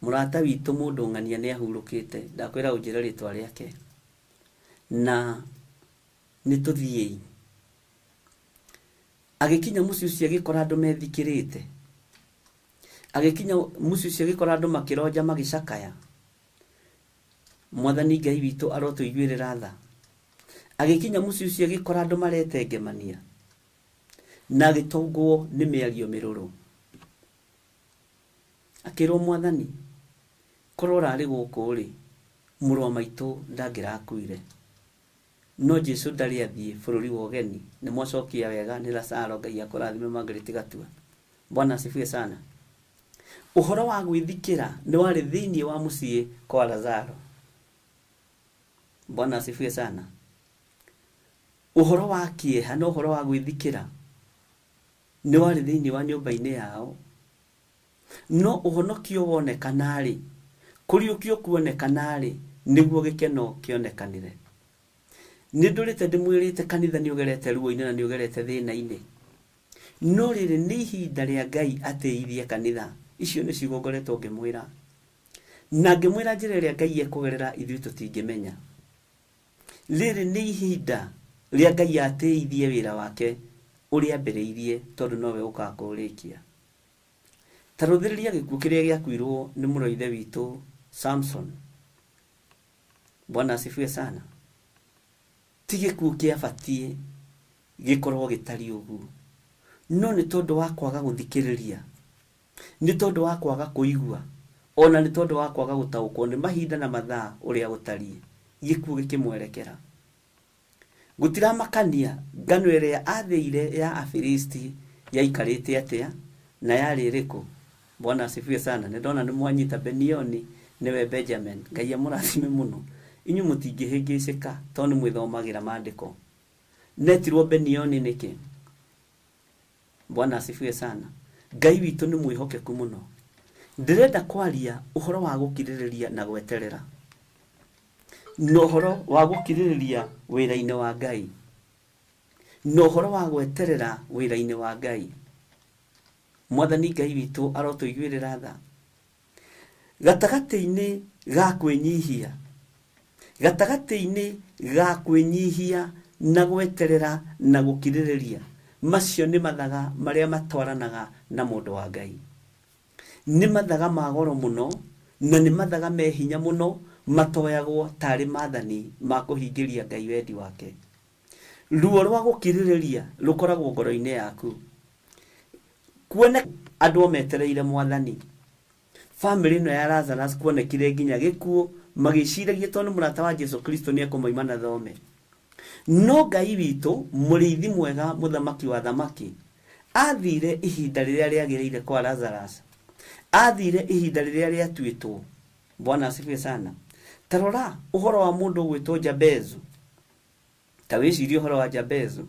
murata witu mundu ngania ni ahurukite ndakwira unjira ritwa riake na nituthie. Agikinya muci ucio agikora andu methikirite. Agikinya muci ucio agikora andu makironja magicakaya. Mwathani Ngai witu arotuiguirira tha. Agikinya muci ucio agikora andu maretengemania na agitongwo ni miario miruru. Akirwo Mwathani korora ari guku ri muru wa maitu ndangirakuire. No Jesu ndari athie bururi wa ugeni ni mwacokia wega ni Lazaro Ngai akurathime Margaret Gatua. Bwana asifiwe sana. Uhoro wa gwithikira ni wari thiini wa mucie kwa Lazaro. Bwana asifiwe sana. Uhoro wa kieha no uhoro wa gwithikira ni wari thiini wa nyumba-ini yao. No uhonokio wonekana ri kuriukio kuonekana ri niguo gikeno kionekanire. Ni ndurite ndimwirite kanitha ni ugerete ruo-ini na ni ugerete thina-ini. No riri ni ihinda ria Ngai ateithie kanitha. Icio ni cigongoretwo ngimwira. Na ngimwira njira ria Ngai ekugerera ithui tutingimenya. Riri ni ihinda ria Ngai ateithie wira wake uria mberiirie tondu nowe ukakurikia. Taruthiriria gikuo kiria giakwirwo ni muroithe witu Samson. Bwana asifiwe sana. Tige kukia fatie gikorwo gitari ugu. No ni tondu wa kwaga guthikiriria. Ni tondu wa kwaga kuigua. Ona ni tondu wa kwaga gutaukwo ni mahinda na mathaa uria gutari. Gikuo gikimwerekera. Gutira makania ngano iria atheire ya Afilisti yaikarite atia na yari riku. Bwana asifiwe sana. Ndona ni mwanyita Benioni niwe Benjamin. Ngai amurathime muno. Inyu mutingihingicika tondu mwithomagira maandiko. Netirwo Benioni niki? Bwana asifiwe sana. Ngai witu ni mwihokeku muno. Ndirenda kwaria uhoro wa gukiririria na gweterera. no horo wa gukiririria wira-ini wa Ngai, no horo wa gweterera wira-ini wa Ngai. Mwathani Ngai witu arotuiguirira tha gatagati-ini ga kwinyihia, gatagati-ini ga kwinyihia na gweterera na gukiririria, macio ni mathaga maria matwaranaga na mundu wa Ngai. Ni mathaga ma goro muno na ni mathaga me hinya muno, matoyagwo tari mathani ma kuhingiria Ngai wendi wake. Ruo rwa gukiririria rukoragwo ngoro-ini yaku, kuona andu metereire Mwathani. Family no ya Lazarus kuonekire nginya gikuo, magiciragia tondu murata wa Jesu Kristo ni akumoima na thome. No Ngai witu muriithi mwega, muthamaki wa thamaki, athire ihinda riria riagiriire kwa Lazarus, athire ihinda riria riatuitwo. Bwana asifiwe sana. Tarora uhoro wa mundu gwitwo Jabezu. Tawicirie uhoro wa Jabezu,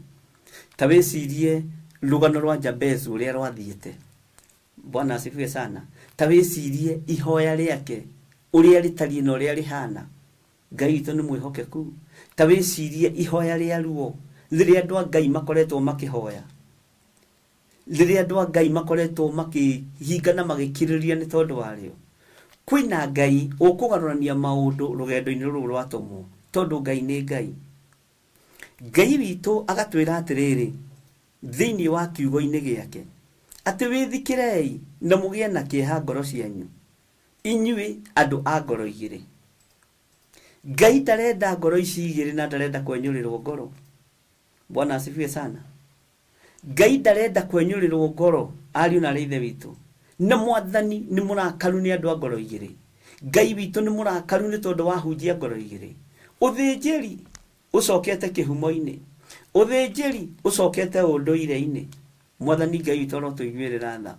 tawicirie rugano rwa Jabezu uria rwathiite. Bwana asifiwe sana. Tawicirie ihoya riake uria ritari no uria rihana. Ngai witu ni mwihokeku. Tawicirie ihoya ria ruo riria andu a Ngai makoretwo makihoya, riria andu a Ngai makoretwo makihinga na magikiriria ni tondu wario. Kwina Ngai ukugarurania maundu rugendo-ini ruru rwatumwo, tondu Ngai ni Ngai. Ngai witu agatwira atiriri thiini wa kiugo-ini giake ati withikirei na mugie na kieha ngoro cianyu, inyui andu a ngoro igiri. Ngai ndarenda ngoro ici igiri na ndarenda kwenyurirwo ngoro. Bwana asifiwe sana. Ngai ndarenda kwenyurirwo ngoro, ariu na ithe witu. Na Mwathani ni murakaru ni andu a ngoro igiri. Ngai witu ni murakaru ni tondu wahunjia ngoro igiri. Uthinjiri ucokete kihumo-ini, uthinjiri ucokete unduire-ini. Mwathani Ngai witu arotuiguirira tha,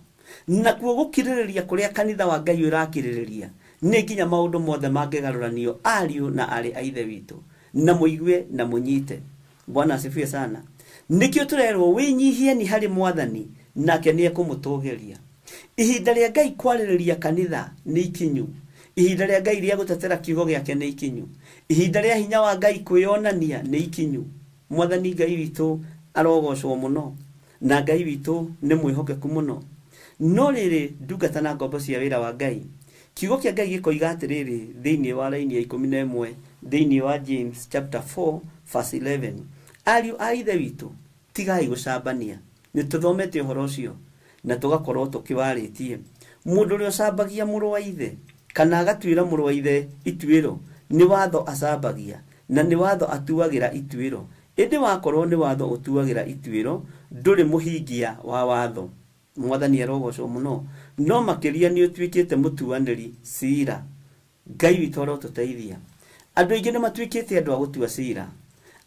na kuo gukiririria kuria kanitha wa Ngai urakiririria ni nginya maundu mothe mangigaruranio ariu na ari a ithe witu, na muigue na munyite. Bwana asifiwe sana. Nikio turerwo winyihie ni hari Mwathani nake ni ekumutugiria. Ihinda ria Ngai kwaririria kanitha ni ikinyu, ihinda ria Ngai ria gutetera kiugo giake ni ikinyu, ihinda ria hinya wa Ngai kwionania ni ikinyu. Mwathani Ngai witu arogocwo muno, na Ngai witu ni mwihokeku muno. No riri ndungata na ngombo cia wira wa Ngai, kiugo kia Ngai gikoiga atiriri thiini wa laini ya 11 thiini wa James chapter 4 verse 11, ariu a ithe witu tigai gucambania. Ni tuthomete uhoro ucio na tugakorwo tukiwaritie. Mundu uri ucambagia muru wa ithe kana agatwira muru wa ithe ituiro, ni watho acambagia na ni watho atuagira ituiro. Indi wakorwo ni watho utuagira ituiro, nduri muhingia wa watho. Mwathani arogocwo muno. No makiria ni utwikite mutuaniri cira. Ngai witu arotuteithia. Andu aingi ni matwikite andu a gutua cira,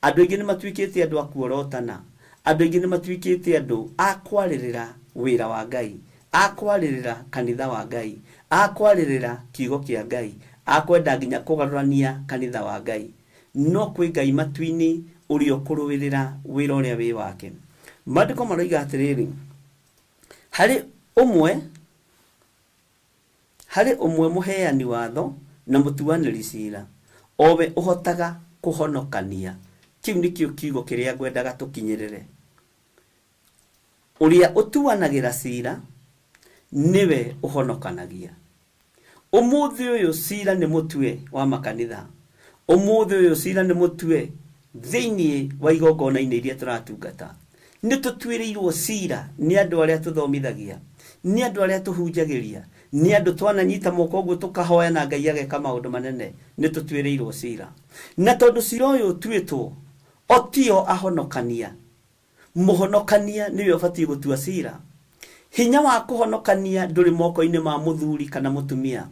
andu aingi ni matwikite andu a kuorotana, andu aingi ni matwikite andu a kwaririra wira wa Ngai, a kwaririra kanitha wa Ngai, a kwaririra kiugo kia Ngai, a kwenda nginya kugarurania kanitha wa Ngai. No kwi Ngai matwini uri ukuruwirira wira uria wi wake. Maandiko maroiga atiriri, hari umwe muheani watho na mutuaniri cira, owe uhotaga kuhonokania. Kiu nikio kiugo kiria ngwendaga tukinyirire. Uria utuanagira cira niwe uhonokanagia. Umuthi uyu cira ni mutwe wa makanitha, umuthi uyu cira ni mutwe thiini wa igongona-ini iria turatungata. Ni tutwirirwo cira ni andu aria tuthomithagia, ni andu aria tuhunjagiria, ni andu twananyita moko uguo tukahoya na Ngai ageka maundu manene. Ni tutwirirwo cira, na tondu cira uyu twitwo otio ahonokania. Muhonokania niwe ubatie gutua cira. Hinya wa kuhonokania nduri moko-ini ma muthuri kana mutumia.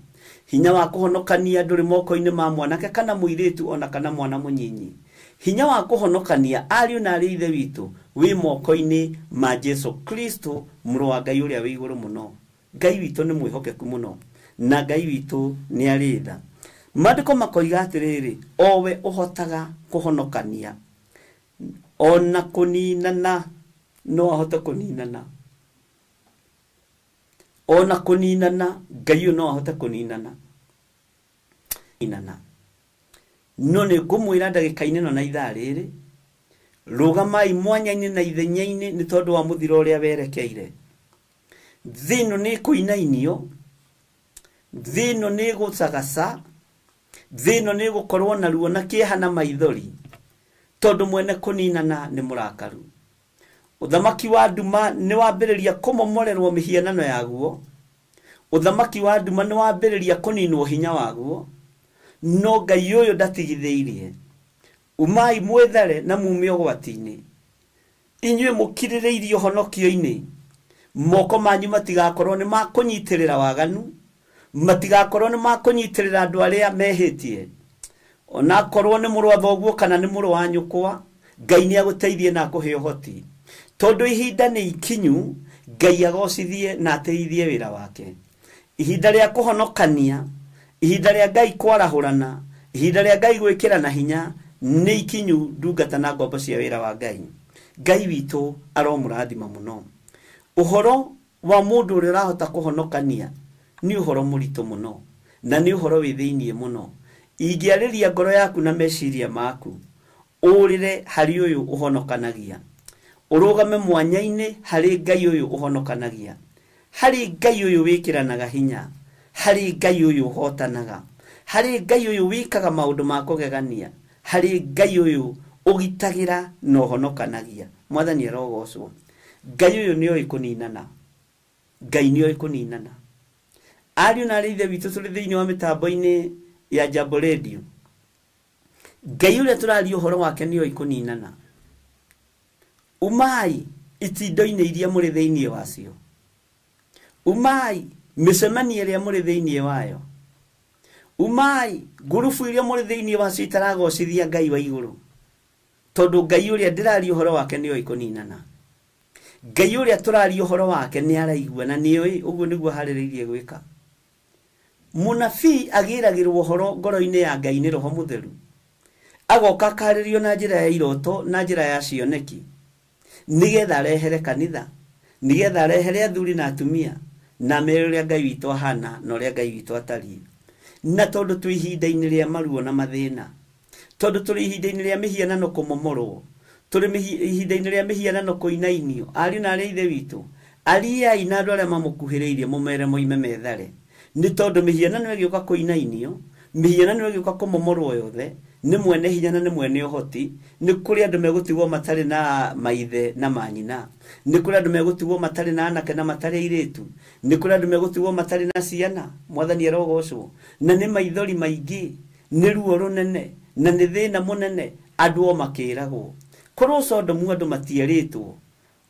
Hinya wa kuhonokania nduri moko-ini ma mwanake kana muiritu ona kana mwana munyinyi. Hinya wa kuhonokania ariu na ari ithe witu wi moko-ini ma Jesu Kristo, muru wa Ngai uria wi iguru muno. Ngai witu ni mwihokeku muno, na Ngai witu ni ari tha. Maandiko makoiga atiriri, owe uhotaga kuhonokania ona kuninana. No ahota kuninana, ona kuninana. Ngai no ahota kuninana. no nĩ ngũmwĩra ndagĩka-inĩ no na ithaa rĩrĩ rũgamai mwanya-inĩ na ithenya-inĩ nĩ tondũ wa mũthiro ũrĩa werekeire. Thĩ ĩno nĩ kũinainio, thĩ ĩno nĩ gũcagaca, thĩ ĩno nĩ gũkorwo na ruo na kĩeha na maithori tondũ mwene kũninana nĩ mũrakaru. Ũthamaki wa nduma nĩ wambĩrĩria kũmomorerwo mĩhianano yaguo. Ũthamaki wa nduma nĩ wambĩrĩria kũninwo hinya waguo. No Ngai ũyũ ndatigithĩirie. Umai mwethare na mume ũgwati-inĩ. Inyuĩ mũkirĩrĩirio honokio-inĩ. Moko manyu matigakorwo nĩ makũnyitĩrĩra waganu. Matigakorwo nĩ makũnyitĩrĩra andũ arĩa mehĩtie. Ona korwo nĩ mũrũ wa thoguo kana nĩ mũrũ wa nyũkwa, Ngai nĩ agũteithie na akũhe ũhoti. Tondũ ihinda nĩ ikinyu, Ngai agocithie na ateithie wĩra wake. Ihinda rĩa kũhonokania, ihinda rĩa Ngai kwarahũrana, ihinda rĩa Ngai gwĩkĩrana hinya nĩ ikinyu ndungata na ngombo cia wĩra wa Ngai. Ngai witũ aromũrathima mũno. Ũhoro wa mũndũ ũrĩa ũrahota kũhonokania nĩ ũhoro mũritũ mũno na nĩ ũhoro wĩ thĩinĩ mũno. Ingĩarĩria ngoro yaku na meciria maku, ũrĩre harĩ ũyũ ũhonokanagia. Ũrũgame mwanya-inĩ harĩ Ngai ũyũ ũhonokanagia. Harĩ Ngai ũyũ wĩkĩranaga hinya. Harĩ Ngai ũyũ ũhotanaga. Harĩ Ngai ũyũ wĩkaga maũndũ ma kũgegania. Harĩ Ngai ũyũ ũgitagĩra na ũhonokanagia. Mwathani arogocwo. Ngai ũyũ nĩ oĩ kũninana. Ngai nĩ oĩ kũninana. Ariũ na arĩ ithe witũ tũrĩ thĩinĩ wa mĩtambo-inĩ ya Jambo Radio. Ngai ũrĩa tũraria ũhoro wake nĩ oĩ kũninana. Umai itindo-inĩ iria mũrĩ thĩinĩ wacio. Umai mĩcemanio ĩrĩa mũrĩ thĩinĩ wayo. Umai ngurubu iria mũrĩ thĩinĩ wacio itaragocithia Ngai wa igũrũ. Tondũ Ngai ũrĩa ndĩraria ũhoro wake nĩ oĩ kũninana. Ngai ũrĩa tũraria ũhoro wake nĩ araigua na nĩ oĩ, ũguo nĩguo harĩrĩirie gwĩka. Mũnabii agĩragĩrwo ũhoro ngoro-inĩ ya Ngai nĩ Roho Mũtheru. Agoka akarĩrio na njĩra ya iroto, na njĩra ya cioneki. Nĩgetha arehere kanitha, nĩgetha arehere athuri na atumia, na mere ũrĩa Ngai witũ ahana na ũrĩa Ngai witũ atariĩ. Na tondũ twĩ ihinda-inĩ rĩa maruo na mathĩna, tondũ tũrĩ ihinda-inĩ rĩa mĩhianano kũmomorwo, tũrĩ ihinda-inĩ rĩa mĩhianano kũinainio, ariũ na arĩa ithe witũ, ariai na andũ arĩa mamũkuhĩrĩirie mũmere moime methare. Nĩ tondũ mĩhianano ĩgĩũka kũinainio, mĩhianano ĩgĩũka kũmomorwo yothe, nĩ mwene hinya na nĩ mwene ũhoti. Nĩ kũrĩ andũ megũtigwo matarĩ na maithe na manyina. Nĩ kũrĩ andũ megũtigwo matarĩ na anake na matarĩ airĩtu. Nĩ kũrĩ andũ megũtigwo matarĩ na ciana. Mwathani arogocwo. Na nĩ maithori maingĩ, nĩ ruo rũnene, na nĩ thĩna mũnene, andũ o makĩragwo. Korwo Sodomu andũ matiarĩtwo,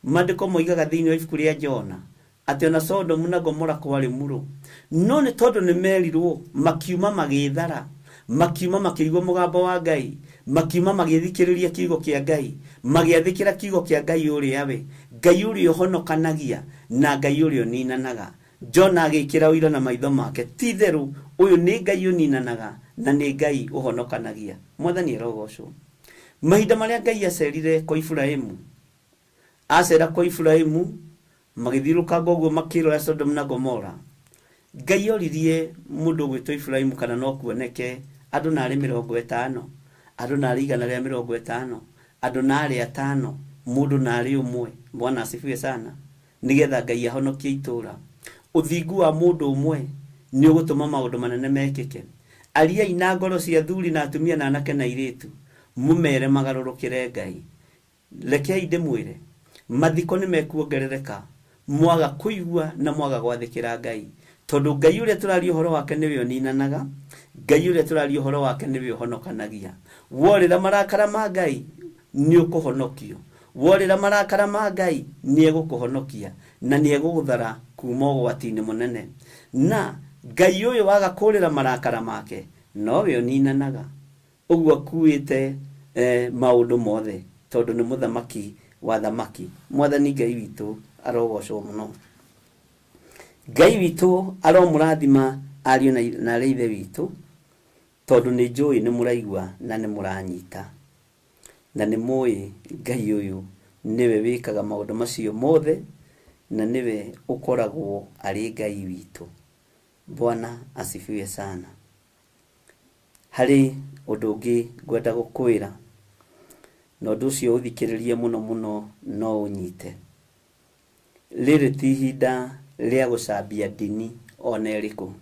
maandĩko moigaga thĩinĩ wa ibuku rĩa Jona atĩ ona Sodomu na Gomora kwarĩ muro. No nĩ tondũ nĩ merirwo, makiuma magĩthara, makiuma makĩigua mũgambo wa Ngai, makiuma magĩthikĩrĩria kiugo kĩa Ngai, magĩathĩkĩra kiugo kĩa Ngai ũrĩa we, Ngai ũrĩa ũhonokanagia na Ngai ũrĩa ũninanaga. Jona agĩkĩra ũira na maitho make, ti therũ ũyũ nĩ Ngai ũninanaga na nĩ Ngai ũhonokanagia. Mwathani arogocwo. Mahinda marĩa Ngai acerire kwa Iburahĩmu, acera kwa Iburahĩmu, magĩthiũrũrũkanga ũguo makĩrora Sodomu na Gomora. Ngai oririe mũndũ gwĩtwo Iburahĩmu kana no kuoneke andũ narĩ 50, andũ narĩ 150, andũ narĩ 5, mũndũ narĩ ũmwe. Bwana asifiwe sana. Nĩgetha Ngai ahonokie itũra. Ũthingu wa mũndũ ũmwe nĩ ũgũtũma maũndũ manene mekĩke. Ariai na ngoro cia thuri na atumia na anake na airĩtu, mumere magarũrũkĩre Ngai. Rekei ndĩmwĩre, mathiko nĩ mekuongerereka mwaga kũigua na mwaga gwathĩkĩra Ngai. Tondũ Ngai ũrĩa tũraria ũhoro wake nĩwe ũninanaga, Ngai ũrĩa tũraria ũhoro wake nĩwe ũhonokanagia. Worĩra marakara ma Ngai nĩ ũkũhonokio. Worĩra marakara ma Ngai nĩ egũkũhonokia na nĩ egũgũthara kuma ũgwati-inĩ mũnene. Na Ngai ũyũ waga kũrĩra marakara make, nowe ũninanaga. Ũguo akuĩte maũndũ mothe tondũ nĩ mũthamaki wa thamaki. Mwathani Ngai witũ arogocwo mũno. Ngai witũ aromũrathima ariũ na arĩa ithe witũ, tondũ nĩ njũĩ nĩ mũraigua na nĩ mũranyita. Na nĩ mũĩ Ngai ũyũ nĩwe wĩkaga maũndũ macio mothe, na nĩwe ũkoragwo arĩ Ngai witũ. Bwana asifiwe sana. hari undu ungi ngwenda gukwira na undu ucio uthikiririe muno muno no unyite. Riri ti ihinda ria gucambia dini ona iriku.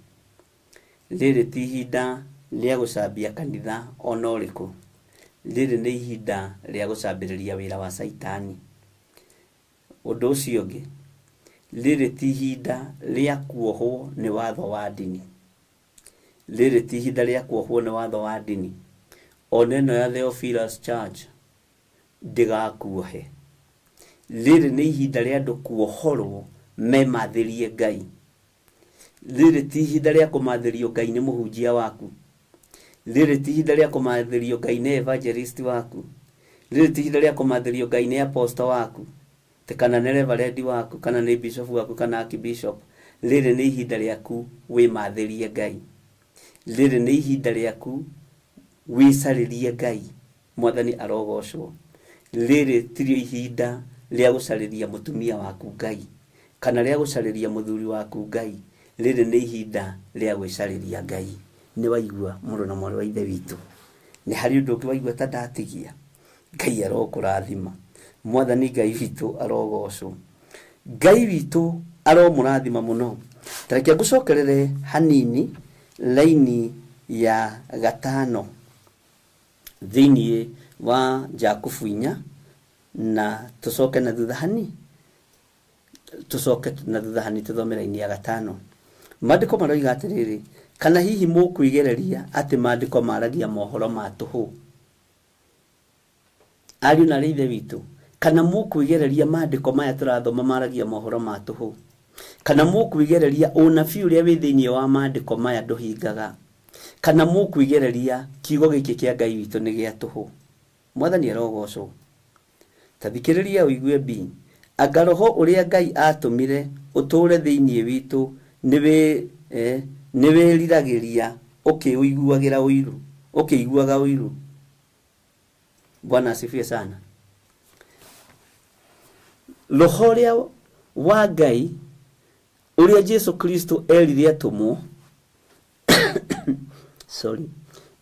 Riri ti ihinda ria gucambia kanitha ona uriku. Riri ni ihinda ria gucambiriria wira wa Saitani. Undu ucio ungi, riri ti ihinda ria kuohwo ni watho wa dini. Riri ti ihinda ria kuohwo ni watho wa dini. Ona ino ya Theophilus Church ndigakuohe. Riri ni ihinda ria andu kuohorwo memathirie Ngai. Riri ti ihinda ria kumathirio Ngai ni muhunjia waku. Riri ti ihinda ria kumathirio Ngai ni evangelist waku. Riri ti ihinda ria kumathirio Ngai ni apostle waku, kana ni reverend waku, kana ni bishop waku, kana archbishop. Riri ni ihinda riaku wimathirie Ngai. Riri ni ihinda riaku wisaririe Ngai. Mwathani arogocwo. Riri ti ihinda ria gucariria mutumia waku Ngai, kana ria gucariria muthuri waku Ngai. Riri ni ihinda ria gwicariria Ngai. Ni waigua mundu na mwana wa ithe witu, ni hari undu ungi waigua ta ndatigia. Ngai arokurathima. Mwathani Ngai witu arogocwo. Ngai witu aromurathima muno. Tareke ngucokerere hanini laini ya 5 thiini wa Jakubu 4 na tucoke na thutha hani. Tucoke na thutha hani tuthome laini ya 5. Maandiko maroiga atiriri, kana hihi mukwigereria ati maandiko maragia mohoro ma tuhu. Ariu na rithe witu, kana mukwigereria maandiko maya turathoma maragia mohoro ma tuhu. Kana mukwigereria unabii uria wi thiini wa maandiko maya nduhingaga. Kana mukwigereria kiugo giki kia Ngai witu ni gia tuhu. Mwathani arogocwo. Tathikiriria uigue bi. Anga roho uria Ngai atumire uture thiini witu niwe riragiria ukiuiguagira uiru, ukiiguaga uiru. Bwana asifiwe sana. Roho uria wa Ngai uria Yesu Kristo erire atumwo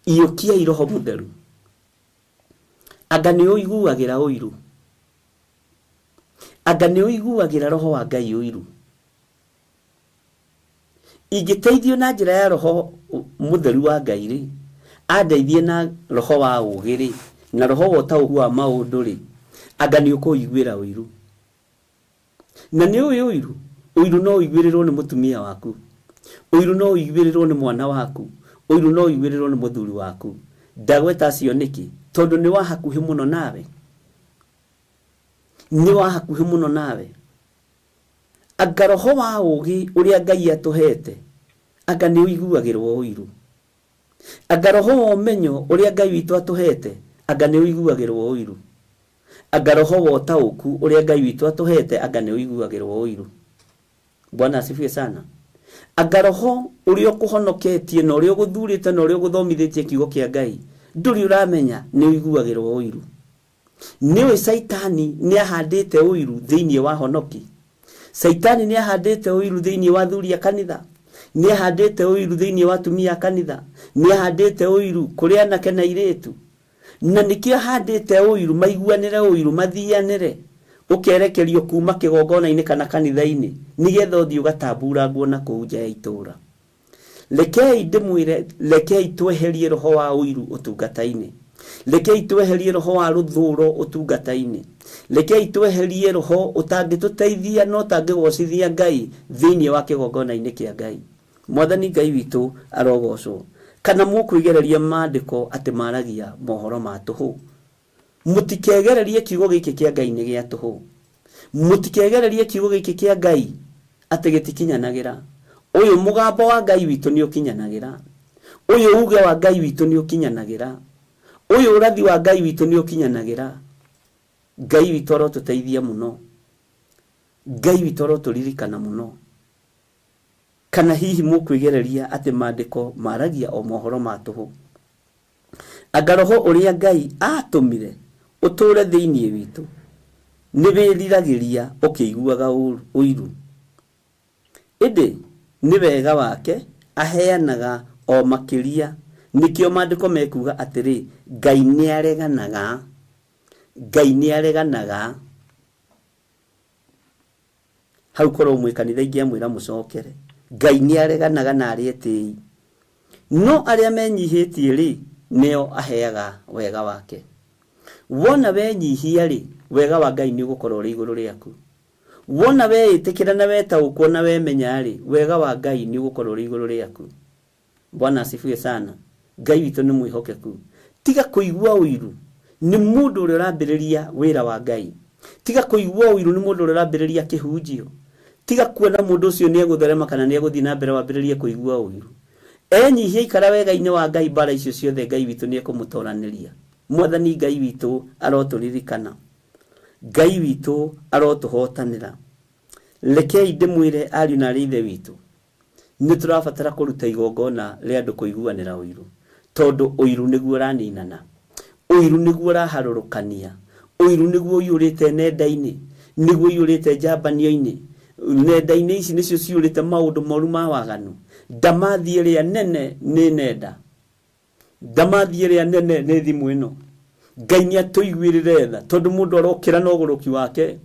iyukia iroho mutheru. Anga ni uiguagira uiru. Anga ni uiguagira roho wa Ngai uiru. Igiteithio na njira ya roho mutheru wa Ngai ri, andeithie na roho wa ugiri na roho wa taũku wa maundu ri, anga ni ukuiguira uiru. Na ni uiru no uiguirirwo ni mutumia waku. Uiru no uiguirirwo ni mwana waku. Uiru no uiguirirwo ni muthuri waku. Ndagweta acio niki? Tondu ni wa hakuhi muno nawe. Ni wa hakuhi muno nawe. Anga roho wa ugi uria Ngai atuhete, anga ni uiguagirwo uiru. Anga roho wa umenyo uria Ngai witu atuhete, anga ni uiguagirwo uiru. Anga roho wa taũku uria Ngai witu atuhete, anga ni uiguagirwo uiru. Bwana asifiwe sana. Anga roho uria kuhonoketie na uria guthurite na uria guthomithitie kiugo kia Ngai, nduri uramenya ni uiguagirwo uiru. Niwe Saitani ni ahandite uiru thiini wa honoki. Saitani ni ahandite uiru thiini wa thuri ya kanitha. Ni ahandite uiru thiini wa tumia kanitha. Ni ahandite uiru kuri anake na iritu. Na nikio ahandite uiru maiguanire uiru mathianire. Ukerekerio kuma kigongona-ini kana kanitha-ini nigetha uthii ugatambura nguona kuu nja ya itura. Rekei ndimwire, rekei tweherie roho wa uiru utungata-ini. Rekei tweherie roho wa ruthuro utungata-ini. Rekei tweherie roho utangituteithia no tangigocithia Ngai thiini wa kigongona-ini kia Ngai. Mwathani Ngai witu arogocwo. Kana mukwigereria maandiko ati maragia mohoro ma tuhu. Mutikegererie kiugo giki kia Ngai ni gia tuhu. Mutikegererie kiugo giki kia Ngai ati gitikinyanagira. Uyu mugambo wa Ngai witu ni ukinyanagira. Uyu uge wa Ngai witu ni ukinyanagira. Uyu urathi wa Ngai witu ni ukinyanagira. Ngai witu arotuteithia muno. Ngai witu aroturirikana muno. Kana hihi mukwigereria ati maandiko maragia o mohoro ma tuhu. Anga roho uria Ngai atumire uture thiini witu ni wiriragiria ukiiguaga uiru. Indi ni wega wake aheanaga o makiria nikio maandiko mekuga atiri Ngai nĩ areganaga hau korwo mwe kanitha ingi amwira mucokere Ngai nĩ areganaga na arĩa etĩi no arĩa menyihitie ri neo aheaga wega wake wona wenyihia ri wega wa Ngai nĩ ũgũkorwo ũrĩ igũrũ rĩaku wona weĩtĩkĩra na wetaũkwo na wemenya ri wega wa Ngai nĩ ũgũkorwo ũrĩ igũrũ rĩaku. Bwana asifiwe sana. Ngai witũ nĩ mwĩhokeku. Tiga kũigua ũiru nĩ mũndũ ũrĩa ũrambĩrĩria wĩra wa Ngai. Tiga kũigua ũiru nĩ mũndũ ũrĩa ũrambĩrĩria kĩhunjio. Tiga kuona mũndũ ũcio nĩ egũtherema kana nĩ egũthiĩ na mbere wambĩrĩrie kũigua ũiru. Enyihia ikara wega-inĩ wa Ngai, bara icio ciothe Ngai witũ nĩ ekũmũtoranĩria. Mwathani Ngai witũ arotũririkana. Ngai witũ arotũhotanĩra. Rekei ndĩmwĩre ariũ na aarĩ a Ithe witũ, nĩ tũrabatara kũruta igongona rĩa andũ kũiguanĩra ũiru, tondũ ũiru nĩguo ũraninana, ũiru nĩguo ũraharũrũkania, ũiru nĩguo ũiyũrĩte nenda-inĩ, nĩguo ũiyũrĩte njambanio-inĩ. Nenda-inĩ ici nĩcio ciyũrĩte maũndũ moru ma waganu. Ndamathi ĩrĩa nene nĩ nenda, ndamathi ĩrĩa nene nĩ thimũ ĩno. Ngai nĩ atũiguĩrĩre tha, tondũ mũndũ arokĩra na ũgũrũki wake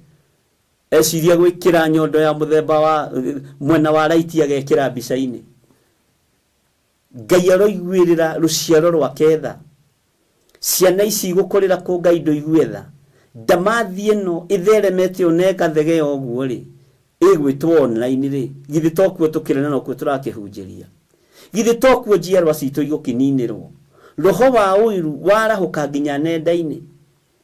eciria gwĩkĩra nyondo ya mũthemba wa mwena wa raiti agekĩra mbica-inĩ. Ngai aroiguĩrĩra rũciaro rwake tha. Ciana ici igũkorĩra kũ Ngai ndũigue tha. Ndamathi ĩno ĩtheremete ona ĩgathegea ũguo rĩ, ĩgwĩtwo online rĩ, githĩ tokuo tũkĩrena nokuo tũrakĩhunjĩria, githĩ tokuo njiarwa citũ igũkĩninĩrwo. Roho wa ũiru warahũka nginya nenda-inĩ.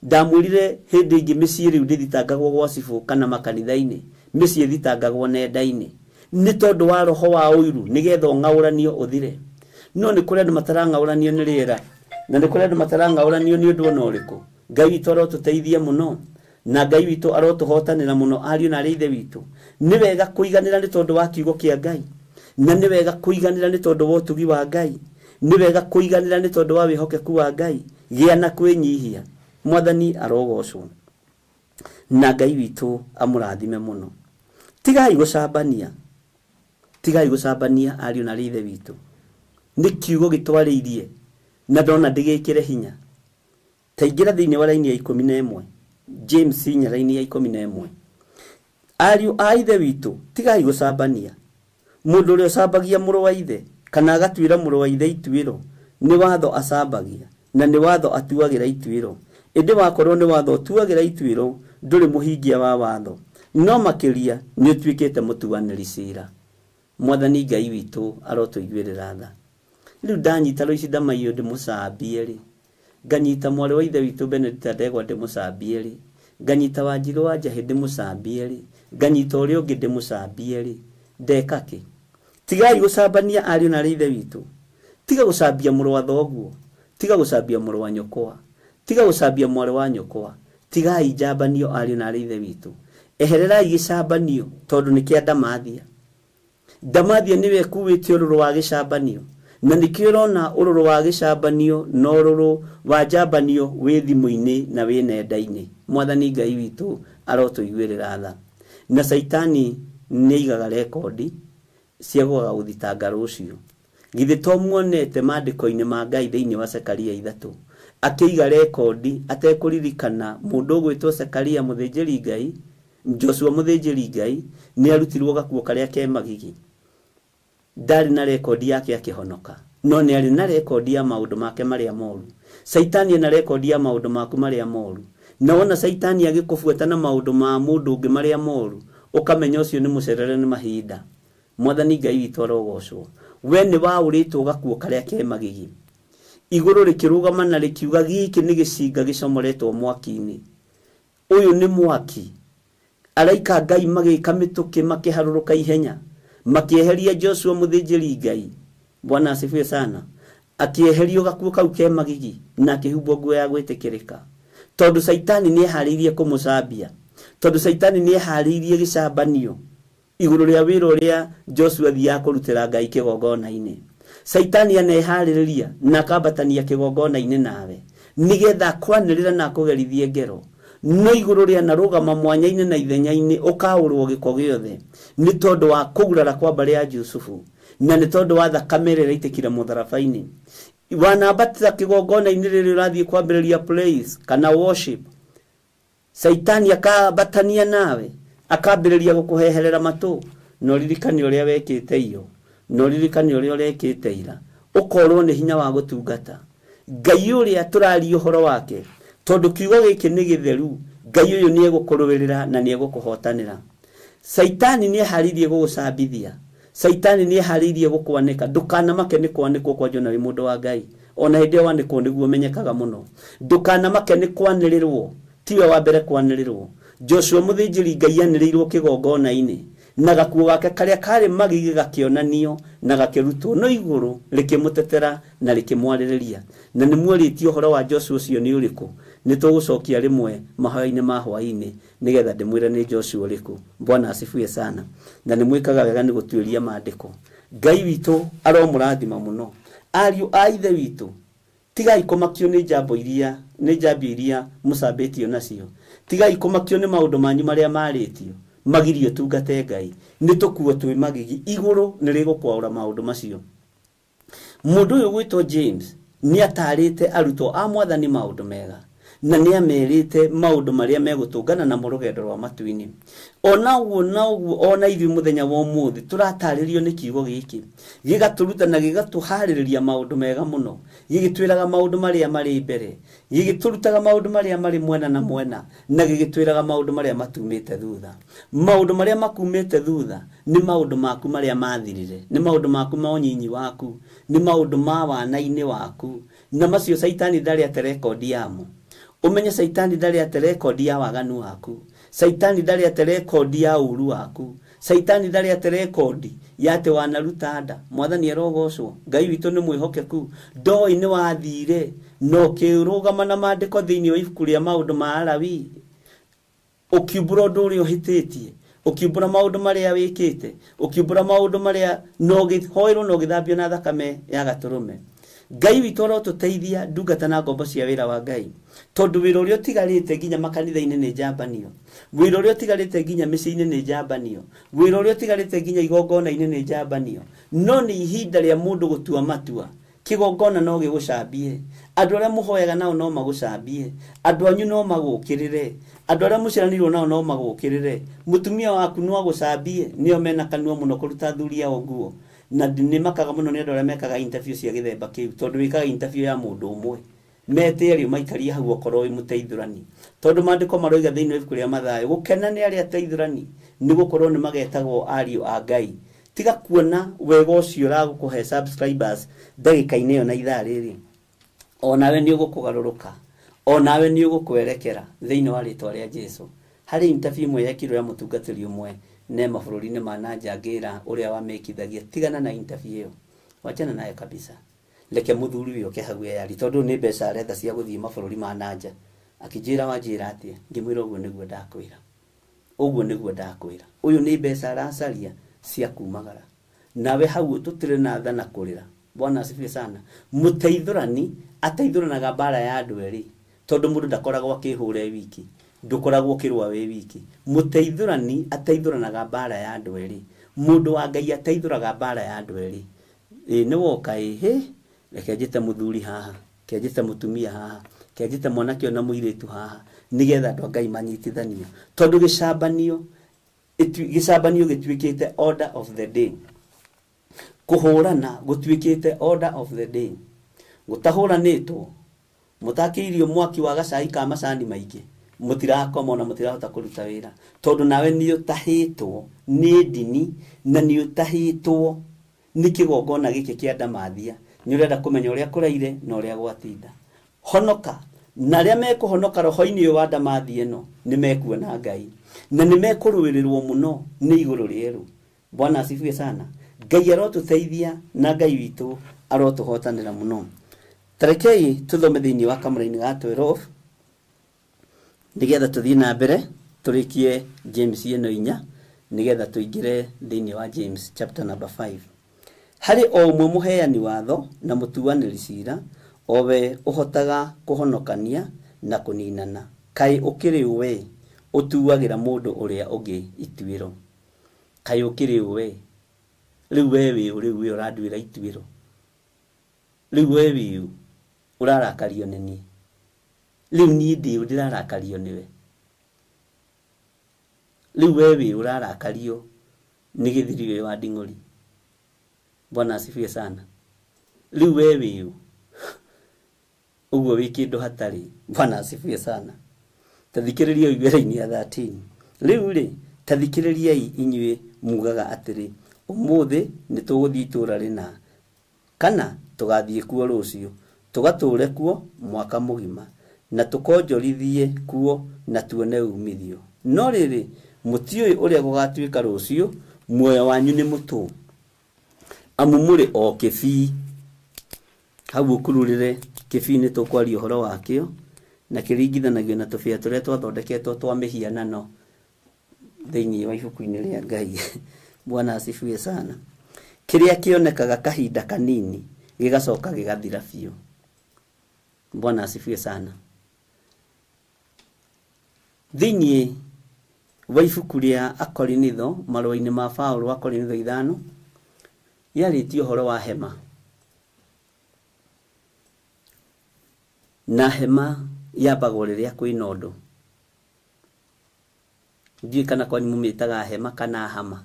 Ndamwĩrire hĩndĩ ĩngĩ mĩciĩ rĩu ndĩthitangagwo gwa cibũ kana makanitha-inĩ, mĩciĩ ĩthitangagwo nenda-inĩ nĩ tondũ wa roho wa ũiru, nĩgetha ũng'aũranio ũthire. No nĩ kũrĩ andũ matarang'aũranio nĩ rĩera, na nĩ kũrĩ andũ matarang'aũranio nĩ ũndũ ona ũrĩkũ. Ngai witũ arotũteithia mũno, na Ngai witũ arotũhotanĩra mũno ariũ na aarĩ a Ithe witũ. Nĩ wega kũiganĩra nĩ tondũ wa kiugo kĩa Ngai, na nĩ wega kũiganĩra nĩ tondũ wa ũtugi wa Ngai, nĩ wega kũiganĩra nĩ tondũ wa wĩhokeku wa Ngai. Gĩa na kwĩnyihia. Mwathani arogocwo na Ngai witũ amũrathime mũno. Tigai gũcambania, tigai gũcambania ariũ na aarĩ a Ithe witũ. Nĩ kiugo gĩtwarĩirie na ndona ndĩgĩkĩre hinya. Ta ingĩra thĩinĩ wa raini ya 11, James nya raini ya 11. Ariũ a Ithe witũ, tigai gũcambania. Mũndũ ũrĩa ũcambagia mũrũ wa ithe kana agatuĩra mũrũ wa ithe ituĩro, nĩ watho acambagia na nĩ watho atuagĩra ituĩro. Ĩndĩ wakorwo nĩ watho ũtuagĩra ituĩro, ndũrĩ mũhingia wa watho, no makĩria nĩ ũtuĩkĩte mũtuanĩri cira. Mwathani Ngai witũ arotũiguĩrĩra tha. Rĩu ndanyita Loicida Maiyo ndĩmũcambie rĩ, nganyita mwarĩ wa Ithe witũ Benedicta Ndegwa ndĩmũcambie rĩ, nganyita Wanjirũ wa Njahĩ ndĩmũcambie rĩ, nganyita ũrĩa ũngĩ ndĩmũcambie rĩ, ndeka kĩ? Tigai gũcambania ariũ na aarĩ a Ithe witũ. Tiga gũcambia mũrũ wa thoguo, tiga gũcambia mũrũ wa nyũkwa, tiga gũcambia mwarĩ wa nyũkwa. Tigai njambanio ariũ na aarĩ a Ithe witũ. Ehererai gĩcambanio tondũ nĩ kĩa ndamathia. Ndamathia nĩwe ekuĩte ũrũrũ wa gĩcambanio, na nĩkĩo ũrona ũrũrũ wa gĩcambanio na ũrũrũ wa njambanio wĩ thimũ-inĩ na wĩ nenda-inĩ. Mwathani Ngai witũ arotũiguĩrĩra tha. Na Saitani nĩ aigaga rekondi cia gũaga gũthitanga rũciũ. Githĩ to muonete maandĩko-inĩ ma Ngai thĩinĩ wa Zekaria 3 akĩiga rekondi atekũririkana mũndũ ũgwĩtwo Zekaria mũthĩnjĩri Ngai, Joshua mũthĩnjĩri Ngai nĩ arutirwo gakuo karĩa ke magigi. Ndarĩ na rekondi yake akĩhonoka, no nĩ arĩ na rekondi ya maũndũ make marĩa moru. Saitani ena rekondi ya maũndũ maku marĩa moru, na wona Saitani agĩkũbuata na maũndũ ma mũndũ ũngĩ marĩa moru, ũkamenya ũcio nĩ mũcerere nĩ mahinda. Mwathani Ngai witũ arogocwo. We nĩ waũrĩtwo gakuo karĩa ke magigi, igũrũ rĩkĩrũgama na rĩkiuga gĩkĩ nĩ gĩcinga gĩcomoretwo mwaki-inĩ. Ũyũ nĩ mwaki. Araika Ngai magĩka mĩtũkĩ makĩharũrũka ihenya, makĩeheria Joshua mũthĩnjĩri Ngai. Bwana asifiwe sana. Akĩeherio gakuo kau ke magigi na akĩhumbwo nguo ya gwĩtĩkĩrĩka, tondũ Saitani nĩ eharĩirie kũmũcambia, tondũ Saitani nĩ eharĩirie gĩcambanio igũrũ rĩa wĩra ũrĩa Joshua thiaga kũrutĩra Ngai kĩgongona-inĩ. Saitani aneharĩrĩria na akambatania kĩgongona-inĩ nawe, nĩgetha akwanĩrĩra na akũgerithie ngero. No igũrũ rĩa na rũgama mwanya-inĩ na ithenya-inĩ ũkaũrwo gĩko gĩothe nĩ tondũ wa kũgurara kwa mbarĩ ya Jusufu, na nĩ tondũ wa thakame ĩrĩa ĩraitĩkire mũtharaba-inĩ. wanabatiza kigongona iniriri radhi kwambĩrĩria praise kana worship, Saitani akabatania nawe akambĩrĩria gũkũheherera matũ, no ririkani ũrĩa wekĩte iyo, no ririkani ũrĩa ũrekĩte ira, ũkorwo nĩ hinya wa gũtungata Ngai ũrĩa tũraria ũhoro wake, tondũ kiugo gĩkĩ nĩ gĩtheru. Ngai ũyũ nĩ egũkũrũĩrĩra na nĩ egũkũhotanĩra. Saitani nĩ eharirie gũgũcambithia, Saitani nĩ eharirie gũkwanĩka. Ndũkanamake nĩ kwanĩkwo kwa Jona wĩ mũndũ wa Ngai, ona hĩndĩ ĩyo wanĩkwo nĩguo menyekaga mũno. Ndũkanamake nĩ kwanĩrĩrwo, tiwe wa mbere kwanĩrĩrwo. Joshua mũthĩnjĩri Ngai anĩrĩirwo kĩgongona-inĩ, na gakuo gake karĩa karĩ magigi gakĩonanio na gakĩrutwo no igũrũ rĩkĩmũtetera na rĩkĩmwarĩrĩria. Na nĩ muorĩtio ũhoro wa Joshua ũcio nĩ ũrĩkũ? Nĩ tũgũcokia rĩmwe mahoya-inĩ ma hwaĩ-inĩ nĩgetha ndĩmwĩre nĩ Joshua ũrĩkũ. Bwana asifiwe sana. Na nĩ mwĩkaga wega nĩ gũtuĩria maandĩko. Ngai witũ aromũrathima mũno. Ariũ a ithe witũ, tigai kũmakio nĩ njambo iria mũcambĩtio nacio. Tigai kũmakio nĩ maũndũ manyu marĩa marĩtio magirio tungate Ngai. Nĩ tũkuo twĩ magigi, igũrũ nĩ rĩgũkwaũra maũndũ macio. Mũndũ ũyũ gwĩtwo James nĩ atarĩte arutwo a Mwathani maũndũ mega, na nĩ amerĩte maũndũ marĩa megũtũngana na rũgendo rwa matu-inĩ. Ona ũguo ona ithuĩ mũthenya wa ũmũthĩ tũratarĩrio nĩ kiugo gĩkĩ, gĩgatũruta na gĩgatũharĩrĩria maũndũ mega mũno, gĩgĩtwĩraga maũndũ marĩa marĩ mbere, gĩgĩtũrutaga maũndũ marĩa marĩ mwena na mwena, na gĩgĩtwĩraga maũndũ marĩa matumĩte thutha. Maũndũ marĩa makumĩte thutha nĩ maũndũ maku marĩa mathirire, nĩ maũndũ maku ma ũnyinyi waku, nĩ maũndũ ma wana-inĩ waku, na macio Saitani ndarĩ ate rekondi yamo. Umenye Saitani ndarĩ ate rekondi ya waganu waku, Saitani ndarĩ ate rekondi ya ũru waku, Saitani ndarĩ ate rekondi ya atĩ wanaruta nda. Mwathani arogocwo. Ngai witũ nĩ mwĩhokeku, ndoĩ nĩ wathire no kĩrũgama na maandĩko thĩinĩ wa ibuku rĩa maũndũ ma Alawii, ũkiumbũra ũndũ ũrĩa ũhĩtĩtie, ũkiumbũra maũndũ marĩa wĩkĩte, ũkiumbũra maũndũ marĩa no gĩhoerwo no gĩthambio na thakame ya gatũrũme. Ngai witũ arotũteithia ndungata na ngombo cia wĩra wa Ngai, tondũ wĩra ũrĩa ũtigarĩte nginya makanitha-inĩ nĩ njambanio, wĩra ũrĩa ũtigarĩte nginya mĩciĩ-inĩ nĩ njambanio, wĩra ũrĩa ũtigarĩte nginya igongona-inĩ nĩ njambanio. No nĩ ihinda rĩa mũndũ gũtua matua. Kĩgongona no gĩgũcambie, andũ arĩa mũhoyaga nao no magũcambie, andũ anyu no magũkĩrĩre, andũ arĩa mũciaranĩirwo nao no magũkĩrĩre, mũtumia waku no agũcambie. Nĩo mena kanua mũno kũruta athuri ao nguo, na nĩ makaga mũno nĩ andũ arĩa mekaga interview cia gĩthemba kĩu, tondũ wĩkaga interview ya mũndũ ũmwe, meterio maikarie hau okorwo wĩ mũteithũrani. Tondũ maandĩko maroiga thĩinĩ wa ibuku rĩa Mathayo, gũkena nĩ arĩa ateithũrani nĩ gũkorwo nĩ magetagwo ariũ a Ngai. Tiga kuona wega ũcio ũragũkũhe subscribers ndagĩka-inĩ ĩyo na ithaa rĩrĩ, onawe nĩ ũgũkũgarũrũka, onawe nĩ ũgũkwerekera thĩinĩ wa rĩtwa rĩa Jesũ. Harĩ interview ĩmwe yekirwo ya mũtungatĩri ũmwe ne mabũrũri-inĩ ma nanja ngĩra ũrĩa wamekithagia, tigana na interview ĩyo, wachana nayo kabisa. Reke mũthuri ũyũ oke hau yari, tondũ nĩ mbeca aretha cia gũthiĩ mabũrũri ma nanja. Akĩnjĩra wanjĩra atĩa, ngĩmwĩra ũguo nĩguo ndakwĩra, ũguo nĩguo ndakwĩra. Ũyũ nĩ mbeca aracaria cia kumagara, nawe hau tũtirĩ na tha na kũrĩra. Bwana asifiwe sana. Mũteithũrani ateithũranaga mbara ya andũ erĩ, tondũ mũndũ ndakoragwo akĩhũra wiki, ndũkoragwo ũkĩrũa wĩ wiki. Mũteithũrani ateithũranaga mbara ya andũ erĩ, mũndũ wa Ngai ateithũraga mbara ya andũ erĩ. Nĩ woka reke njĩte mũthuri haha, ke njĩte mũtumia haha, ke njĩte mwanake ona mũirĩtu haha, nĩgetha andũ a Ngai manyitithanio, tondũ gĩcambanio gĩtuĩkĩte order of the day. Kũhũrana gũtuĩkĩte order of the day. Gũtahũranĩtwo mũtakĩirio mwaki wa gacai ka macani maingĩ, mũtirakoma na mũtirahota kũruta wĩra, tondũ nawe nĩ ũtahĩtwo nĩ ndini na nĩ ũtahĩtwo nĩ kĩgongona gĩkĩ kĩa ndamathia. Nĩ ũrenda kũmenya ũrĩa kũraire na ũrĩa gwatinda. Honoka, na arĩa mekũhonoka roho-inĩ ũyũ wa ndamathia ĩno nĩ mekuona Ngai, na nĩ mekũrũĩrĩrwo mũno nĩ igũrũ rĩerũ. Bwana asifiwe sana. Ngai arotũteithia na Ngai witũ arotũhotanĩra mũno. Tarekei tũthome thĩinĩ wa kamũra-inĩ ga 12 nĩgetha tũthiĩ na mbere tũrĩkie James ĩno 4 nĩgetha tũingĩre thĩinĩ wa James chapter number 5. Harĩ o ũmwe mũheani watho na mũtuanĩri cira, o we ũhotaga kũhonokania na kũninana. Kaĩ ũkĩrĩ we ũtuagĩra mũndũ ũrĩa ũngĩ ituĩro? Kaĩ ũkĩrĩ we rĩu we ũranduĩra ituĩro? riu wewe urarakario nini riu ni ndi ndirarakario niwe riu wewe urarakario ni githiri wa Nding'ori. Bwana asifiwe sana. Riu wewe uguo wikindu hatari. Bwana asifiwe sana. Tathikiriria igwera-ini ya 13. Riu ri tathikiriria inyue mugaga atiri umuthi ni tuguthii itura rina kana tugathie kuo rucio tugature kuo mwaka mugima na tukonjorithie kuo na tuone umithio. No riri mutioi uria gugatuika rucio muoyo wanyu ni mutu amumure o kibii hau ukururire kibii ni tukwari uhoro wakio na kiringithanagio na tubia turia twathondeketwo twa mihianano thiini wa ibuku-ini ria Ngai. Bwana asifiwe sana. Kiria kionekaga kahinda kanini gigacoka gigathira biu. Bwana asifiwe sana. Thiini wa ibuku ria Akorinitho marua-ini ma Paulo wa Korinitho 5 yaritio horo wa hema. Na hema yambagwo riria kwina undu. Ndii kana kwani mumitaga hema kana hama.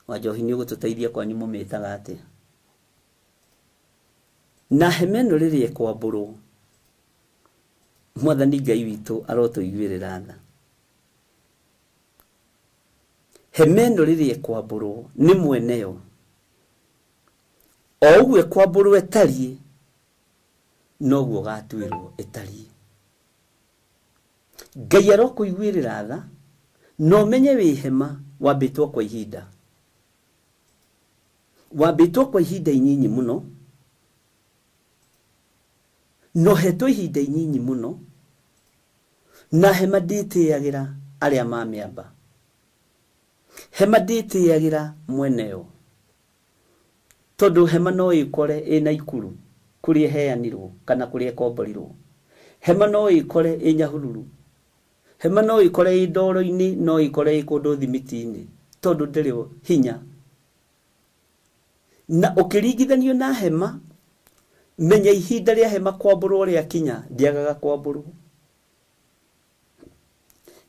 Wajohi ni ugututeithia kwani mumitaga atia. Na hema no riria kwamburwo Mwathani Ngai witu arotuiguirira tha. Hema no riria kwamburwo ni mweneyo o uwe kwamburwo etarie noguo gatuirwo etarie. Ngai arokuiguirira tha no menye wi hema wambitwo kwa ihinda. Wambitwo kwa ihinda inyinyi muno. No hetwo ihinda inyinyi muno. Na hema nditiagira aria mamiamba. Hema nditiagira mweneyo. Tondu hema no ikore ina ikuru kurie heanirwo kana kurie komborirwo. Hema no ikore inyahururu. Hema no ikore indoro-ini no ikore ikundu thimiti-ini tondu ndiri hinya. Na ukiringithanio na hema menya ihinda ria hema kwamburwo ria kinya ndiagaga kwamburwo.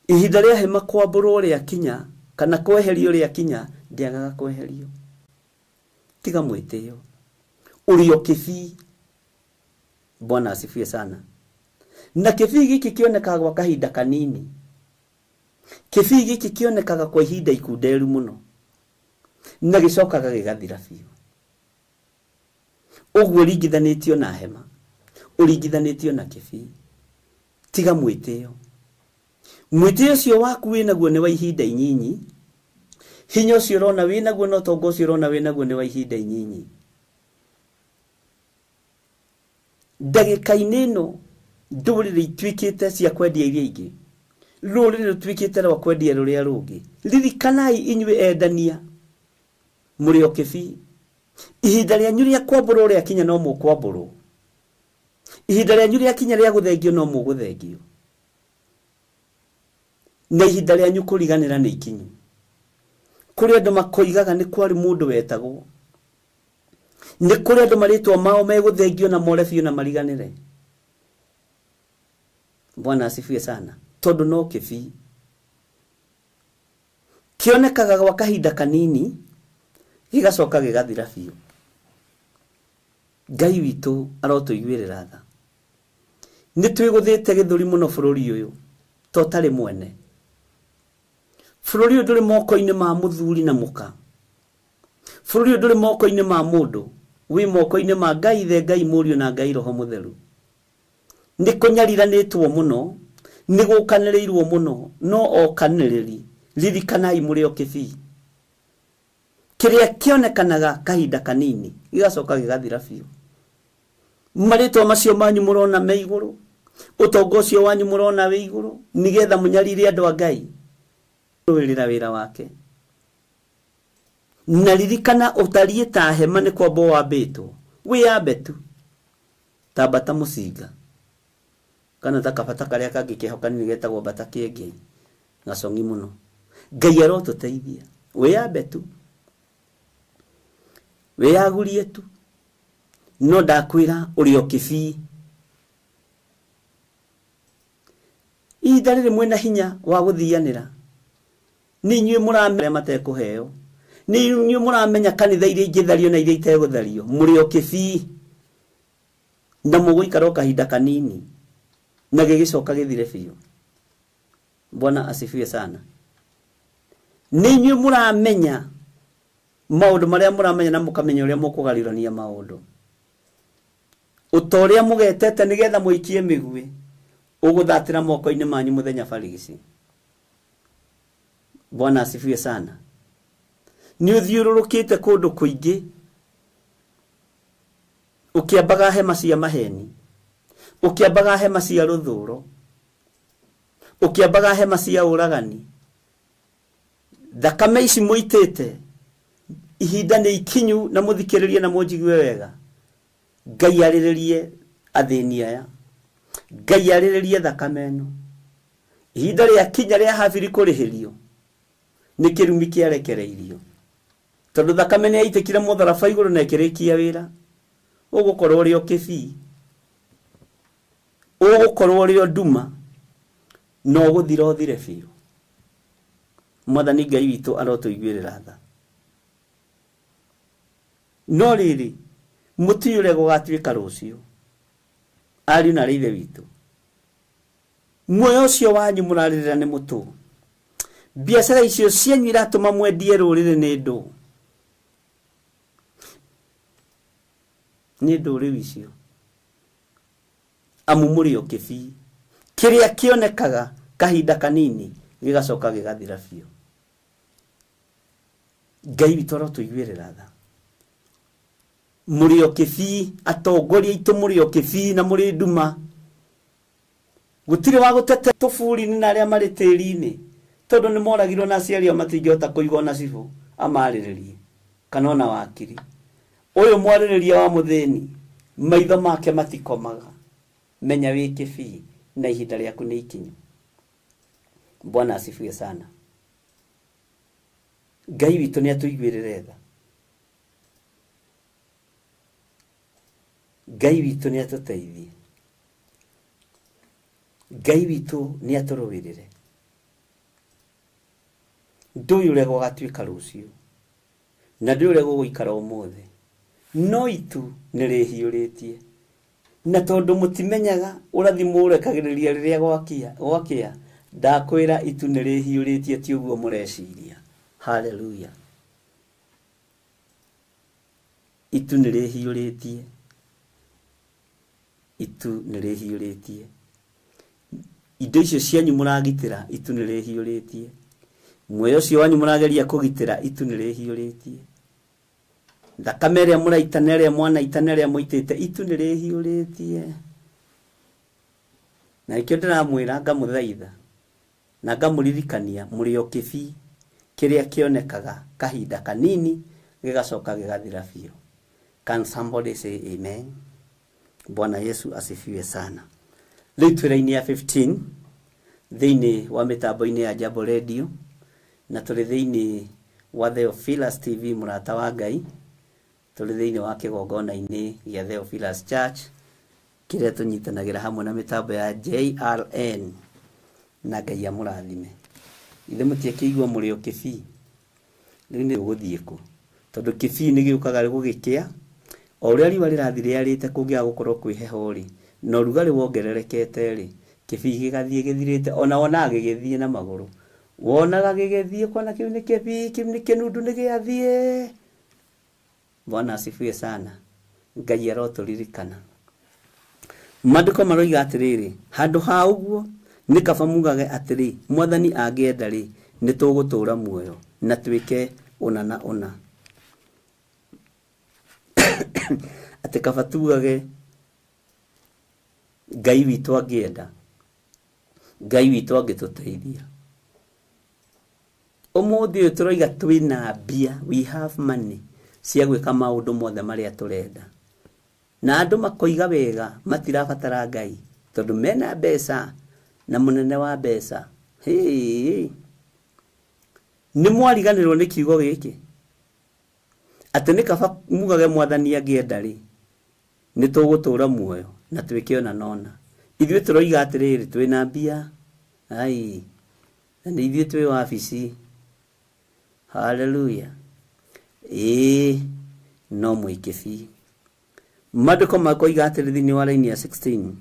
Ihinda ria hema kwamburwo ria kinya kana kweherio ria kinya ndiagaga kweherio. Tiga mwitio urio kibii. Bwana asifiwe sana. Na kibii giki kionekaga kwa kahinda kanini. Kibii giki kionekaga kwa ihinda ikunderu muno na gicokaga gigathira biu. Uguo ringithanitio na hema uringithanitio na kibii. Tiga mwitio. Mwitio cio waku winaguo ni wa ihinda inyinyi. Hinya ucio urona winaguo no tongo ucio urona winaguo ni wa ihinda inyinyi. Ndagika-ini ino ndurire itwikite cia kwendia iria ingi. Rurire rutwikite rwa kwendia ruria rungi. Ririkanai inyue endania muri o kibii. Ihinda rianyu ria kwamburwo ria kinya no mukwamburwo. Ihinda rianyu ria kinya ria guthengio no muguthengio. Na ihinda rianyu kuriganira ni ikinyu. Kuri andu makoigaga ni kwari mundu wetagwo. Ni kuri andu maritwa mao meguthengio na more biu na mariganire. Bwana asifiwe sana. Tondu no kibii kionekaga gwa kahinda kanini gigacoka gigathira biu. Ngai witu arotuiguirira tha. Ni twiguthite githuri muno bururi uyu totari mwene. Bururi uyu nduri moko-ini ma muthuri na muka. Bururi uyu nduri moko-ini ma mundu wi moko-ini ma Ngai the Ngai Muriu na Ngai Roho Mutheru. Ni kunyariranitwo muno ni gukaniriirwo muno no o kaniriri ririkanai muri o kibii. Kiria kionekanaga kahinda kanini gigacoka gigathira biu. Maritwa macio manyu murona me iguru, utongo ucio wanyu murona we iguru, nigetha munyarire andu a Ngai wirira wira wake. Na ririkana utarie ta hema ni kwambo wambitwo wiyambe tu ta bata mucinga kana ta kabata karia kangi kihokani getagwo bata kiengi gacongi muno. Ngai arotuteithia wiyambe tu wiyagurie tu no ndakwira uri o kibii idarire mwena hinya wa guthianira ni inyuĩ mũramenya matekuheo ni inyuĩ mũramenya kanitha iria ingĩthario na iria itegũthario mũrĩ o kibii na mũgũikara kahinda kanini na gĩgĩcoka gĩthire biũ. Bwana asifiwe sana. Ni inyuĩ mũramenya maũndũ marĩa mũramenya na mũkamenya ũrĩa mũkũgarũrania maũndũ ũtorĩa mũgetete nĩgetha mũikie mĩgũĩ ũgũthatĩra moko-inĩ manyu mũthenya barigici. Bwana asifiwe sana. Ni ũthiũrũrũkĩte kũndũ kũingĩ ũkĩambaga hema cia maheni, ũkĩambaga hema cia rũthũũro, ũkĩambaga hema cia ũragani. Thakame ici mũitĩte ihinda nĩ ikinyu na mũthikĩrĩrie na mũnjigue wega. Ngai arĩrĩrie athĩni aya, Ngai arĩrĩrie thakame ĩno. Ihinda rĩa kinya rĩa habiri kũrĩhĩrio nĩ kĩrumi kĩarekereirio, tondũ thakame nĩ yaitĩkire mũtharaba igũrũ na ĩkĩrĩkia wĩra. Ũgũkorwo ũrĩ o kĩbii, ũgũkorwo ũrĩ o nduma, no ũgũthira ũthire biũ. Mwathani Ngai witũ arotũiguĩrĩra tha. No rĩrĩ mũtĩ ũrĩa gũgatuĩka rũciũ, ariũ na ithe witũ, muoyo ũcio wanyu mũrarĩrĩra nĩ mũtũ. Biacara icio cianyu iratũma mwendie rũrĩrĩ nĩ ndũ. Nĩ ndũ rĩu icio amu mũrĩ o kĩbii kĩrĩa kĩonekaga kahinda kanini gĩgacoka gĩgathira biũ. Ngai witũ arotũiguĩrĩra tha. Mũrĩ o kĩbii, atongoria aitũ mũrĩ o kĩbii na mũrĩ nduma. Gũtirĩ wa gũtete tũburi-inĩ na arĩa marĩ tĩri-inĩ, tondũ nĩ moragirwo na aciari ao matingĩhota kũigua ona cibũ amarĩrĩrie kana ona wakiri. Ũyũ mwarĩrĩria wa mũthĩni maitho make matikomaga. Menya wĩ kĩbii na ihinda rĩaku nĩ ikinyu. Bwana asifiwe sana. Ngai witũ nĩ atũiguĩrĩre tha. Ngai witũ nĩ atũteithie. Ngai witũ nĩ atũrũĩrĩre. Ndũĩ ũrĩa gũgatuĩka rũciũ na ndũĩ ũrĩa gũgũikara ũmũthĩ, no itu nĩ rĩhiũrĩtie. Na tondũ mũtimenyaga ũrathimũ ũrekagĩrĩria rĩrĩa gwakĩa, ndakwĩra itu nĩ rĩhiũrĩtie, ti ũguo mũreciria. Hallelujah. Itu nĩ rĩhiũrĩtie. Itu nĩ rĩhiũrĩtie. Indo icio cianyu mũragitĩra, itu nĩ rĩhiũrĩtie. Muoyo ũcio wanyu mũrageria kũgitĩra, itu nĩ rĩhiũrĩtie. Thakame ĩrĩa mũraita na ĩrĩa mwanaita na ĩrĩa mũitĩte, itu nĩ rĩhiũrĩtie. Na ikĩo ndĩramwĩra ngamũthaitha na ngamũririkania mũrĩ o kĩbii kĩrĩa kĩonekaga kahinda kanini gĩgacoka gĩgathira biũ. Can somebody say amen? Bwana Yesu asifiwe sana. Rĩu twĩra-inĩ ya 15 thĩinĩ wa mĩtambo-inĩ ya Jambo Radio, na tũrĩ thĩinĩ wa Theophilus TV mũrata wa Ngai, tũrĩ thĩinĩ wa kĩgongona-inĩ gĩa Theophilus Church kĩrĩa tũnyitanagĩra hamwe na mĩtambo ya JRN. Na Ngai amũrathime. Ithe mũtiakĩigua mũrĩ o kĩbii, rĩu nĩ ũgũthiĩ kũ? Tondũ kĩbii nĩ gĩũkaga gũgĩkĩa, o ũrĩa riũa rĩrathiĩ rĩarĩte kũngĩaga gũkorwo kwĩ heho rĩ, na ũrugarĩ wongererekete rĩ, kĩbii gĩgathiĩ gĩthirĩte, ona wonaga gĩgĩthiĩ na magũrũ. Wonaga gĩgĩthiĩ kwana kĩu nĩ kĩbii, kĩu nĩ kĩnundu nĩ gĩathiĩ. Bwana asifiwe sana. Ngai arotũririkana. Maandĩko maroiga atĩrĩrĩ, handũ ha ũguo nĩ kaba mugage atĩrĩ, Mwathani angĩenda rĩ, nĩ tũgũtũũra muoyo na twĩke ũna na ũna. Atĩ kaba tugage Ngai witũ angĩenda, Ngai witũ angĩtũteithia. Ũmũthĩ ũyũ tũroiga twĩna mbia, we have money cia gwĩka maũndũ mothe marĩa tũrenda. Na andũ makoiga wega matirabatara Ngai tondũ mena mbeca na mũnene wa mbeca. Nĩ mwariganĩrwo nĩ kiugo gĩkĩ atĩ nĩ kaba mugage Mwathani angĩenda rĩ, nĩ tũgũtũra muoyo na twĩke ona nona. Ithuĩ tũroiga atĩrĩrĩ twĩna mbia, ai, na nĩ ithuĩ twĩ wabici. Hallelujah. No mũikebi. Maandĩko makoiga atĩrĩ thĩinĩ wa raini ya 16,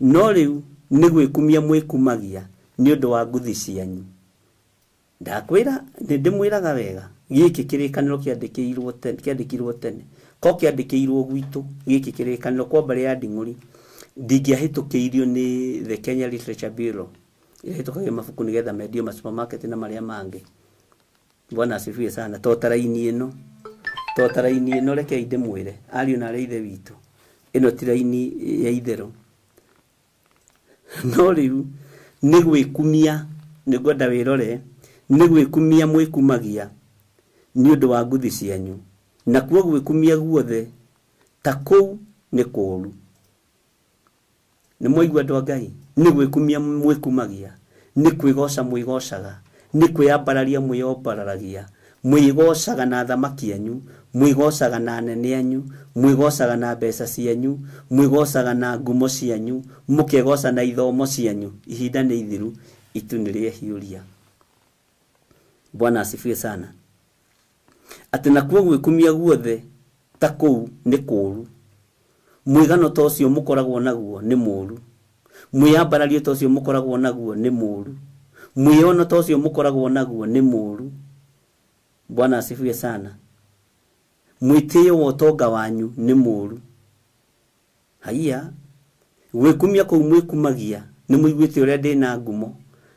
no rĩu nĩ gwĩkumia mwĩkumagia nĩ ũndũ wa nguthi cianyu. Ndakwĩra nĩ ndĩmwĩraga wega, gĩkĩ kĩrĩkanĩro kĩandĩkirwo tene, ko kĩandĩkĩirwo gwitũ gĩkĩ kĩrĩkanĩro kwa mbarĩ ya Nding'uri, ndingĩahĩtũkĩirio nĩ the Kenya Literature Bureau, ĩhĩtũkagia mabuku nĩgetha mendio ma supermarket na marĩa mangĩ. Bwana asifiwe sana. Totaraini ĩno reke ndĩmwĩre ariũ na arĩa ithe witũ, ĩno ti raini ya itherũ. No rĩu nĩ gwĩkumia, nĩ ngwenda wĩrore, nĩ gwĩkumia mwĩkumagia nĩ ũndũ wa nguthi cianyu, na kuo gwĩkumia guothe ta kũu nĩ kũũru. Nĩ mwaigua andũ a Ngai? Nĩ gwĩkumia mwĩkumagia, nĩ kwĩgoca mwĩgocaga, nĩ kwĩyambararia mwĩyambararagia, mwĩgocaga na thamaki anyu, mwĩgocaga na anene anyu, mwĩgocaga na mbeca cianyu, mwĩgocaga na ngumo cianyu, mũkegoca na ithomo cianyu. Ihinda nĩ ithiru, itu nĩ rĩehiũria. Bwana asifiwe sana. Atĩ nakuo gwĩkumia guothe ta kũu nĩ kũũru. Mwĩgano ta ũcio mũkoragwo naguo nĩ mũũru. Mwĩyambarario ta ũcio mũkoragwo naguo nĩ mũũru. Mwĩono ta ũcio mũkoragwo naguo nĩ mũũru. Bwana asifiwe sana. Mwĩtĩo wa ũtonga wanyu nĩ mũũru. Haiya, gwĩkumia kũu mwĩkumagia, nĩ mũiguĩte ũrĩa ndĩna ngumo,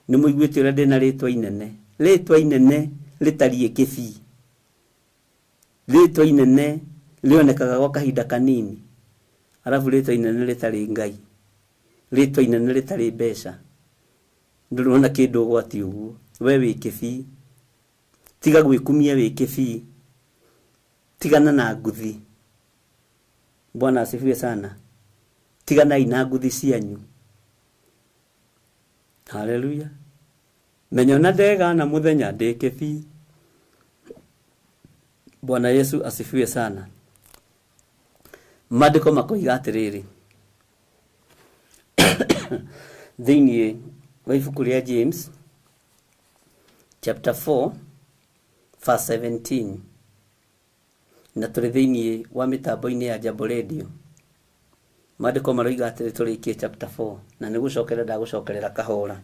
nĩ mũiguĩte ũrĩa ndĩna rĩtwa inene. Rĩtwa inene rĩtariĩ kĩbii. Rĩtwa inene rĩonekaga gwa kahinda kanini, arabu rĩtwa inene rĩtarĩ Ngai, rĩtwa inene rĩtarĩ mbeca, ndũrona kĩndũ ũgwati ũguo. We wĩ kĩbii, tiga gwĩkumia wĩ kĩbii, tigana na nguthi. Bwana asifiwe sana. Tiganai na nguthi cianyu. Hallelujah. Menya na ndega na muthenya ndĩ kĩbii. Bwana Yesu asifiwe sana. Maandĩko makoiga atĩrĩrĩ thĩinĩ wa ibuku rĩa James chapter 4 verse 17, na tũrĩ thĩinĩ wa mĩtambo-inĩ ya Jambo Radio. Maandĩko maroiga atĩrĩ tũrĩkie chapter 4, na nĩ gũcokerera ndagũcokerera kahora.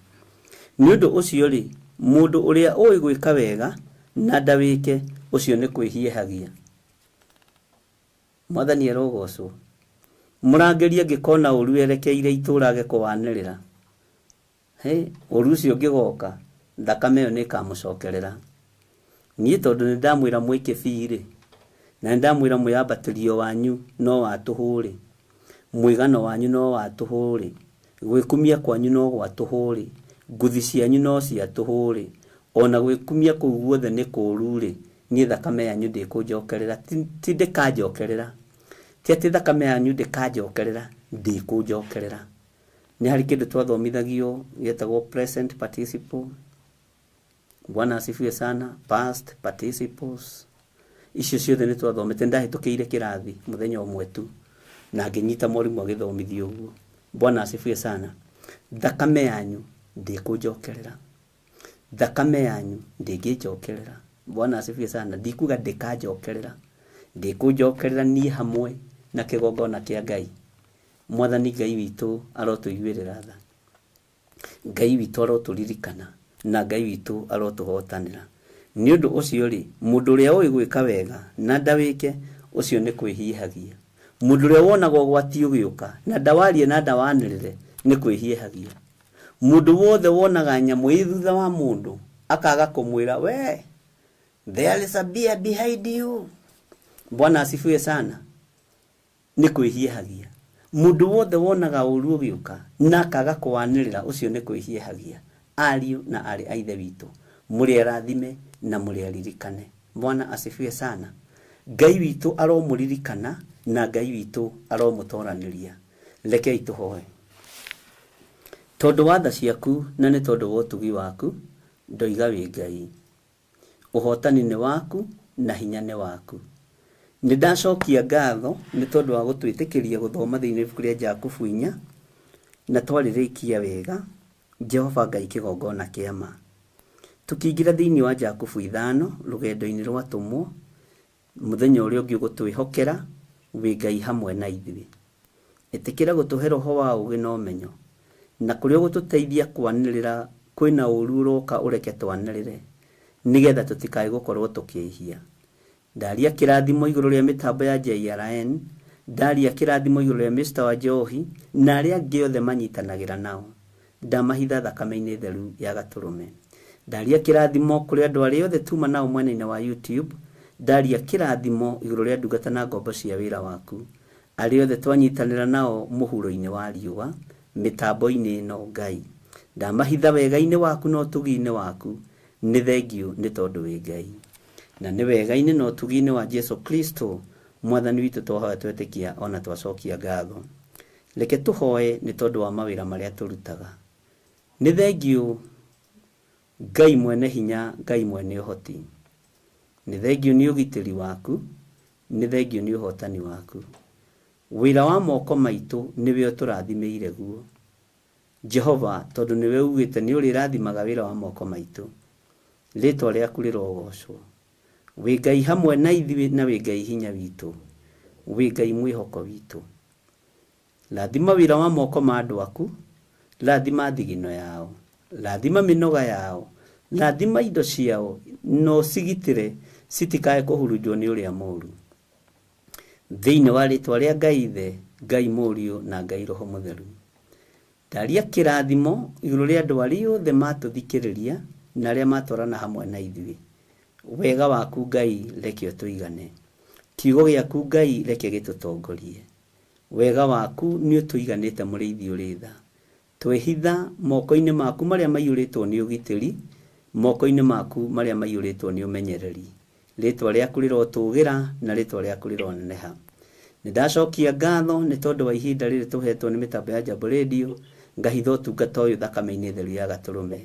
Nĩ ũndũ ũcio rĩ, mũndũ ũrĩa ũĩ gwĩka wega na ndawĩke, ũcio nĩ kwĩhiĩhagia. Mwathani arogocwo. Mũrangĩria ngĩkona ũru erekeire itũũra kũwanĩrĩra. Ũru ũcio ũngĩgoka, thakame ĩyo nĩ ĩkamũcokerera. Niĩ tondũ nĩ ndamwĩra mwĩ kĩbii-rĩ, na nĩ ndamwĩra mwĩyambatĩrio wanyu no wa tũhũ-rĩ, mwĩgano wanyu no wa tũhũ-rĩ, gwĩkumia kwanyu no gwa tũhũ-rĩ, nguthi cianyu no cia tũhũ-rĩ, ona gwĩkumia kũu guothe nĩ kũũru-rĩ, niĩ thakame yanyu ndĩkũnjokerera. Ti ndĩkanjokerera, ti atĩ thakame yanyu ndĩkanjokerera, ndĩkũnjokerera. Nĩ harĩ kĩndũ twathomithagio gĩetagwo present participle. Bwana asifiwe sana. Past participles. Icio ciothe nĩ twathomete. Ndahĩtũkĩire kĩrathi mũthenya ũmwe tu na ngĩnyita mwarimũ agĩthomithia ũguo. Bwana asifiwe sana. Thakame yanyu ndĩkũnjokerera, thakame yanyu ndĩngĩnjokerera. Bwana asifiwe sana. Ndikuga ndĩkanjokerera, ndĩkũnjokerera niĩ hamwe na kĩgongona kĩa Ngai. Mwathani Ngai witũ arotũiguĩrĩra tha, Ngai witũ arotũririkana, na Ngai witũ arotũhotanĩra. Nĩ ũndũ ũcio rĩ, mũndũ ũrĩa ũĩ gwĩka wega na ndawĩke, ũcio nĩ kwĩhiĩhagia. Mũndũ ũrĩa wonaga ũgwati ũgĩũka na ndawarie na ndawanĩrĩre, nĩ kwĩhiĩhagia. Mũndũ wothe wonaga nyamũ ĩ thutha wa mũndũ akaga kũmwĩra, we, there is a bear behind you. Bwana asifiwe sana. Nĩ kwĩhiĩhagia. Mũndũ wothe wonaga ũru ũgĩũka na akaga kũwanĩrĩra, ũcio nĩ kwĩhiĩhagia. Ariũ na arĩ a ithe witũ, mũrĩ arathime na mũrĩ aririkane. Bwana asifiwe sana. Ngai witũ aromũririkana na Ngai witũ aromũtoranĩria. Rekei tũhoe. Tondũ wa tha ciaku na nĩ tondũ wa ũtugi waku, ndoiga wĩ Ngai. Ũhotani nĩ waku na hinya nĩ waku. Nindacokia ngatho nĩ tondũ wa gũtwĩtĩkĩria gũthoma thĩinĩ ibuku rĩa Jakubu 4 na twarĩrĩkia wega Jehova Ngai kĩgongona kĩa ma. Tukĩingĩra thĩinĩ wa Jakubu 5 rũgendo-inĩ rwa tũmwo mũthenya ũrĩa ũngĩ gũtwĩhokera wĩ Ngai hamwe na ithuĩ. Ĩtĩkĩra gũtũhe roho wa ũũgĩ na ũmenyo na kũrĩa gũtũteithia kwanĩrĩra kwĩna ũũru ũroka ũreke twanĩrĩre nĩgetha tũtikae gũkorwo tũkĩhia. Ndaria kĩrathimo igũrũ rĩa mĩtambo ya JRN, ndaria kĩrathimo igũrũ rĩa Mr. Wanjohi na arĩa angĩ othe manyitanagĩra nao. Ndamahitha thakame-inĩ theru ya Gatũrũme. Ndaria kĩrathimo kũrĩ andũ arĩa othe tuma nao mwena-inĩ wa YouTube. Ndaria kĩrathimo igũrũ rĩa ndungata na ngombo cia wĩra waku. Arĩa othe twanyitanĩra nao mũhuro-inĩ wa riũa, mĩtambo-inĩ ĩno Ngai. Ndamahitha wega-inĩ waku na ũtugi-inĩ waku. Nĩ thengiũ nĩ tondũ wĩ Ngai. Na nĩ wega-inĩ na ũtugi-inĩ wa Jesu Kristo mwathani witũ twahoya twetĩkia ona twacokia ngatho. Reke tũhoe nĩ tondũ wa mawĩra marĩa tũrutaga. Nĩ thengiũ Ngai mwene hinya, Ngai mwene ũhoti. Nĩ thengiũ nĩ ũgitĩri waku, nĩ thengiũ nĩ ũhotani waku. Wĩra wa moko maitũ nĩwe ũtũrathimĩire guo. Jehova, tondũ nĩwe ugĩte nĩ ũrĩrathimaga wĩra wa moko maitũ. Rĩĩtwa rĩaku rĩrogocwo. Wĩ Ngai hamwe na ithuĩ na wĩ Ngai hinya witũ. Wĩ Ngai mwĩhoko witũ. Rathima wĩra wa moko ma andũ aku, rathima thigino yao, rathima mĩnoga yao, rathima indo ciao, no cigitĩre citikae kũhurunjwo nĩ ũrĩa mũũru. Thĩinĩ wa rĩĩtwa rĩa Ngai Ithe, Ngai Mũriũ na Ngai Roho Mũtheru. Ndaria kĩrathimo igũrũ rĩa andũ arĩa othe matũthikĩrĩria na arĩa matwarana hamwe na ithuĩ. Wega waku Ngai reke ũtũigane. Kiugo gĩaku Ngai reke gĩtũtongorie. Wega waku nĩ ũtũiganĩte mũrĩithi ũrĩ tha. Twĩhitha moko-inĩ maku marĩa maiyũrĩtwo nĩ ũgitĩri, moko-inĩ maku marĩa maiyũrĩtwo nĩ ũmenyereri. Rĩĩtwa rĩaku rĩrotũũgĩra na rĩĩtwa rĩaku rĩroneneha. Nĩndacokia ngatho nĩ tondũ wa ihinda rĩrĩ tũhetwo nĩ mĩtambo ya Jambo Radio, ngahitha ũtungata ũyũ thakame-inĩ theru ya Gatũrũme.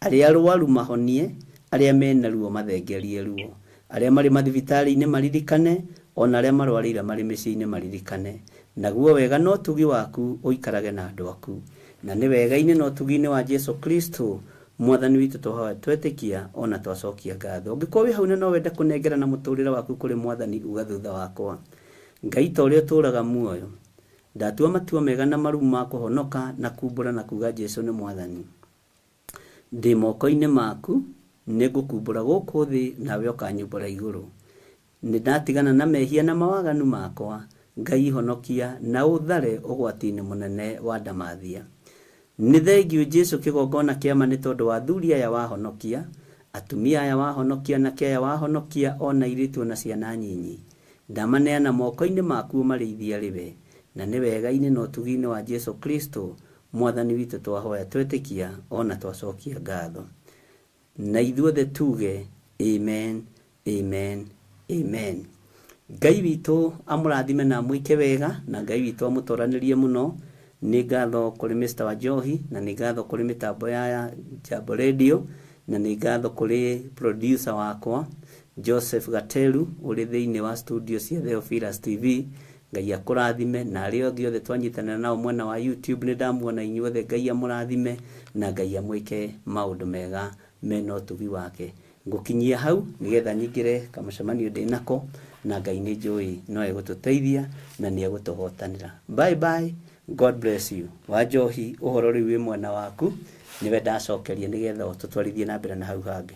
Arĩa arũaru mahonie, arĩa mena ruo mathengerie ruo, arĩa marĩ mathibitarĩ-inĩ maririkane, ona arĩa marwarĩire marĩ mĩciĩ-inĩ maririkane. Naguo wega no ũtugi waku ũikarage na andũ aku. Na nĩ wega-inĩ no ũtugi-inĩ wa Jesu Kristo mwathani witũ twahoya twetĩkia ona twacokia ngatho. Ũngĩkorwo wĩ hau na no wende kũnengerana mũtũrĩre waku kũrĩ mwathani uga thutha wakwa. Ngai ta ũrĩa ũtũũraga muoyo, ndatua matua mega na marumu ma kũhonoka na kumbũra na kuga Jesu nĩ mwathani. Ndĩ moko-inĩ maku, nĩ ngũkumbũra gũkũ thĩ nawe ũkanyumbũra igũrũ. Nĩndatigana na mehia na mawaganu makwa, Ngai honokia na ũthare ũgwati-inĩ mũnene wa ndamathia. Nĩ thengiũ Jesu kĩgongona kĩa ma nĩ tondũ wa athuri aya wahonokia, atumia aya wahonokia, anake aya wahonokia, ona airĩtu na ciana nyinyi. Ndamaneana moko-inĩ maku ũmarĩithie arĩwe. Na nĩ wega-inĩ na ũtugi-inĩ wa Jesu Kristo mwathani witũ twahoya twetĩkia ona twacokia ngatho. Na ithuothe tuge amen, amen, amen. Ngai witũ amũrathime na amwĩke wega, na Ngai witũ amũtoranĩrie mũno. Nĩ ngatho kũrĩ Mr. Wanjohi, na nĩ ngatho kũrĩ mĩtambo ya Jambo Radio, na nĩ ngatho kũrĩ producer wakwa Joseph Gatelu ũrĩ thĩinĩ wa studio cia Theophilus TV. Ngai akũrathime na arĩa angĩ othe twanyitanĩra nao mwena wa YouTube nĩ ndamuona inyuothe. Ngai amũrathime na Ngai amwĩke maũndũ mega mena ũtugi wake. Ngũkinyia hau nĩgetha nyingĩre kamũcemanio ndĩ nako, na Ngai nĩ njũĩ no egũtũteithia na nĩ egũtũhotanĩra. Bye bye. God bless you. Wanjohi ũhoro rĩu wĩ mwena waku nĩwe ndacokeria nĩgetha tũtwarithie na mbere na hau hangĩ.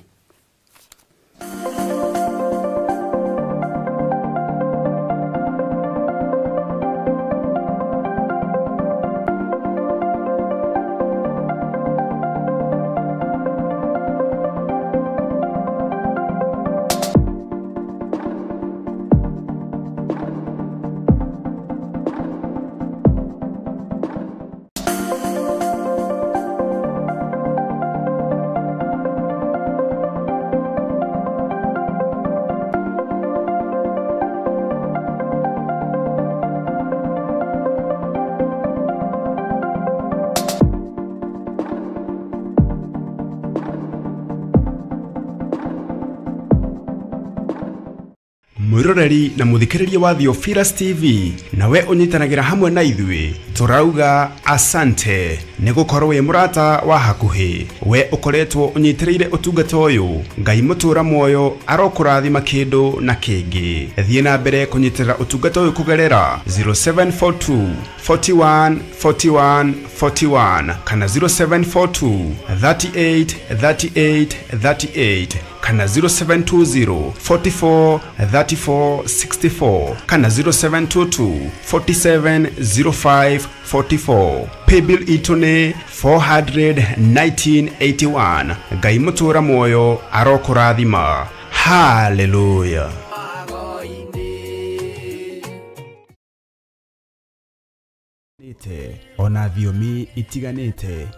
mwiroreri na muthikiriria wa Theophilus TV nawe unyitanagira hamwe na ithui turauga asante ni gukorwo wi murata wa hakuhi we ukoretwo unyitireire utungata uyu ngai mutura moyo arokurathima kindu na kingi thie na mbere kunyitirira utungata uyu kugerera 0742 41 41 41 kana 0742 38 38 38 kana 0720 44 34 64 kana 0722 47 05 44 paybill itone 41981 ngai mutura moyo arokurathima hallelujah. Ona thiomi itiganite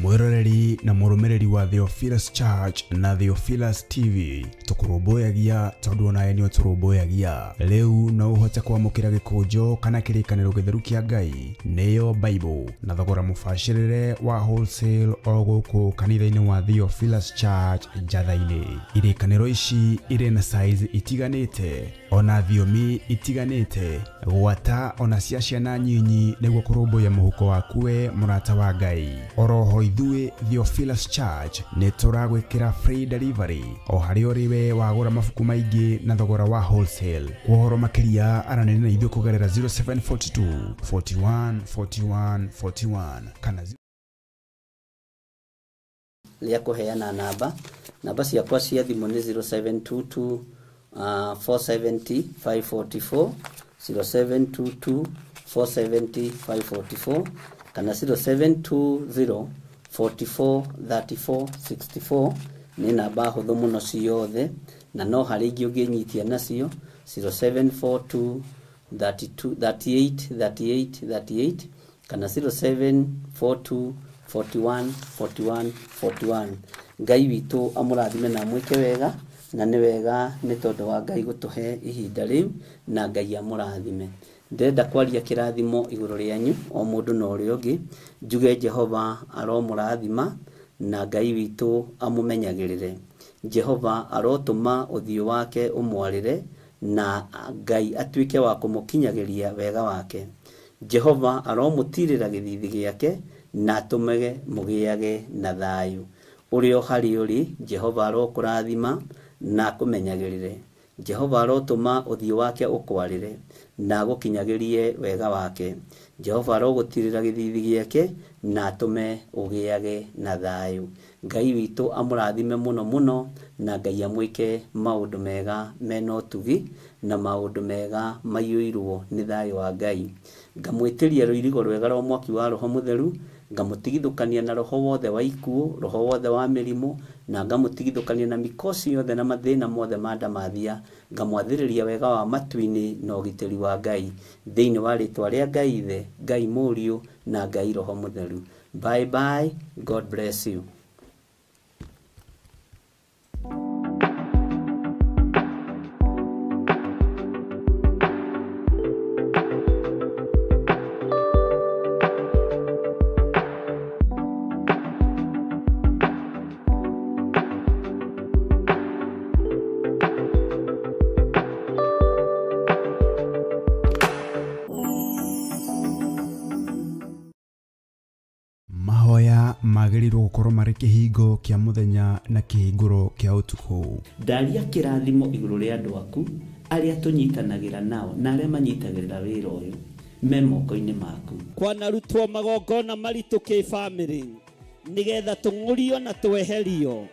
mwiroreri na murumireri wa Theophilus Church na Theophilus TV tukuruboyagia tondu ona enio turuboyagia leu no uhote kwamukira gikunjo kana kirikaniro githeru kia Ngai neyo Bible na thogora mufashirire wa wholesale oguku kanitha-ini wa Theophilus Church njatha-ini irikaniro ici ire na size itiganite ona thiomi itiganite gwata ona cia ciana nyinyi niguo kuruboya muhuko wakuwe murata wa Ngai oroho ithui Theophilus Church ni turagwikira free delivery o hari uriwe wagura mafuku maingi na thogora wa wholesale kuhoro makiria aranene na ithui kugerera 0742 41 41 41 kana lia kuheana namba ciakwa cia thimu ni 0722 470 544 0722 470 544 kana 0720 44 34 64 ni namba huthu muno ciothe na no hari ingi unginyitia nacio 0742 32 38 38 38 kana 0742 41 41 41 Ngai witu amurathime na mwike wega na ni wega ni tondu wa Ngai gutuhe ihinda riu na Ngai amurathime ndenda kwaria kirathimo iguru rianyu o mundu no uri ungi njuge Jehova aromurathima na Ngai witu amumenyagirire Jehova arotuma uthio wake umwarire na Ngai atuike wa kumukinyagiria wega wake Jehova aromutirira githithi giake na tumege mugiage na thayu urio hari uri Jehova arokurathima na kumenyagirire Jehova arotuma uthio wake ukwarire na gukinyagirie wega wake Jehova arogutirira githithi giake na tume ugiage na thayu Ngai witu amurathime muno muno na Ngai amwike maundu mega meno tugi na maundu mega mayuirwo ni thayu wa Ngai ngamwitiria ruirigo rwega rwa mwaki wa roho mutheru ngamutigithukania na roho wothe wa ikuo roho wothe wa mirimo na ngamutigithukania na mikosi yothe na mathina mothe mandamathia ngamwathiriria wega wa matuini na ugitiri wa Ngai thiini wa ritwa ria Ngai the Ngai Muriu na Ngai roho mutheru bye bye God bless you. Magĩrĩirwo gũkorwo marĩ kĩhingo kĩa mũthenya na kĩhingũro kĩa ũtukũ ndaria kĩrathimo igũrũ rĩa andũ aku arĩa tũnyitanagĩra nao na arĩa manyitagĩrĩra wĩra ũyũ me moko-inĩ maku kwanarutwo magongona maritũ kĩ-bamĩrĩ nĩgetha tũng'ũrio na tweherio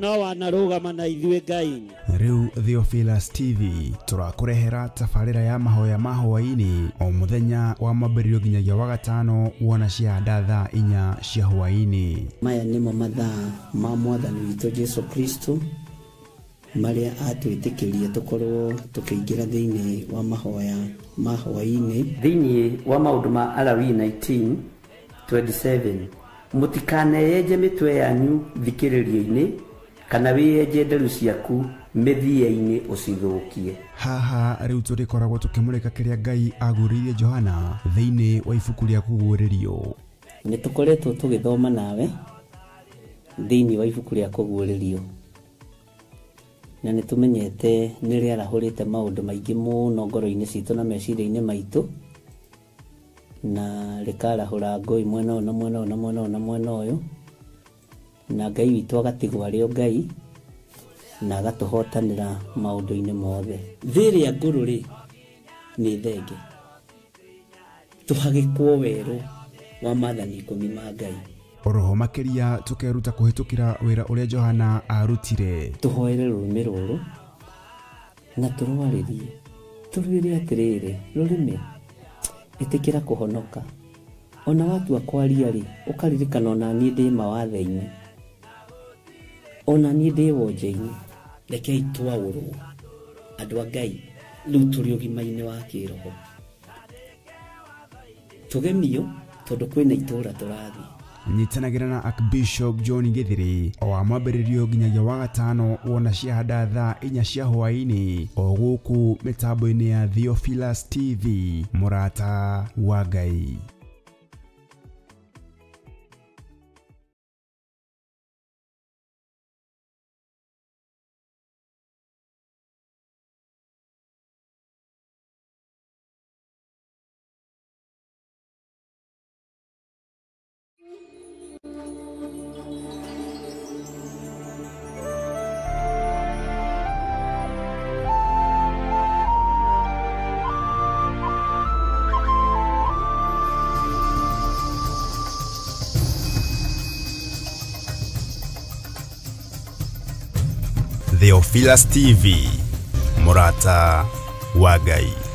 no wanarũgama na ithuĩ Ngai riu Theophilus TV turakurehera tabarĩra ya mahoya ma hwaĩ-inĩ o mũthenya wa mwambĩrĩrio nginyagia wa gatano wona ciahanda thaa 4 cia hwaĩ-inĩ maya nĩmo mathaa ma mwathani witũ Jesu Kristo marĩa atwĩtĩkĩria tũkorwo tũkĩingĩra thĩinĩ wa mahoya ma hwaĩ-inĩ thĩinĩ wa maũndũ ma Alawii 19:27 mũtikaneyenje mĩtwe yanyu thikĩrĩrio-inĩ kana wiyenje nderu ciaku mithia-inĩ ucithukie haha riu turikoragwo tukimurika kiria Ngai aguririe Johana thiini wa ibuku ria kuguririo ni tukoretwo tugithoma nawe thiini wa ibuku ria kuguririo na nitumenyete nĩ rĩarahũrĩte maũndũ maingĩ mũno ngoro-inĩ citũ na meciria-inĩ maitũ, na rĩkarahũra ngũĩ mwena ũyũ na mwena ũyũ na mwena ũyũ na mwena ũyũ, na Ngai witũ agatigwo arĩ o Ngai na agatũhotanĩra maũndũ-inĩ mothe. Thĩ ĩrĩa ngũrũ rĩ nĩ thenge, tũhagĩkwo werũ wa maathani 10 ma Ngai. Oroho makiria tukeruta kuhitukira wira uria Johana arutire. Tuhoere rurimi ruru na turwaririe turwire atiriri rurimi itikira kuhonoka. Ona watu akwaria ri ukaririkana ona nie ndi mawathe-ini, ona nie ndi wonje-ini. Rekei twaurwo andu a Ngai riu turi ugima-ini wa kiroho, tugemio tondu kwina itura turathi. Nyitanagira na Archbishop John Githiri o amwambĩrĩrio nginyagia wa gatano wona ciahada thaa 4 cia hwaĩ-inĩ o gũkũ mĩtambo-inĩ ya Theophilus TV, mũrata wa Ngai. Theophilus TV, mũrata wa Ngai.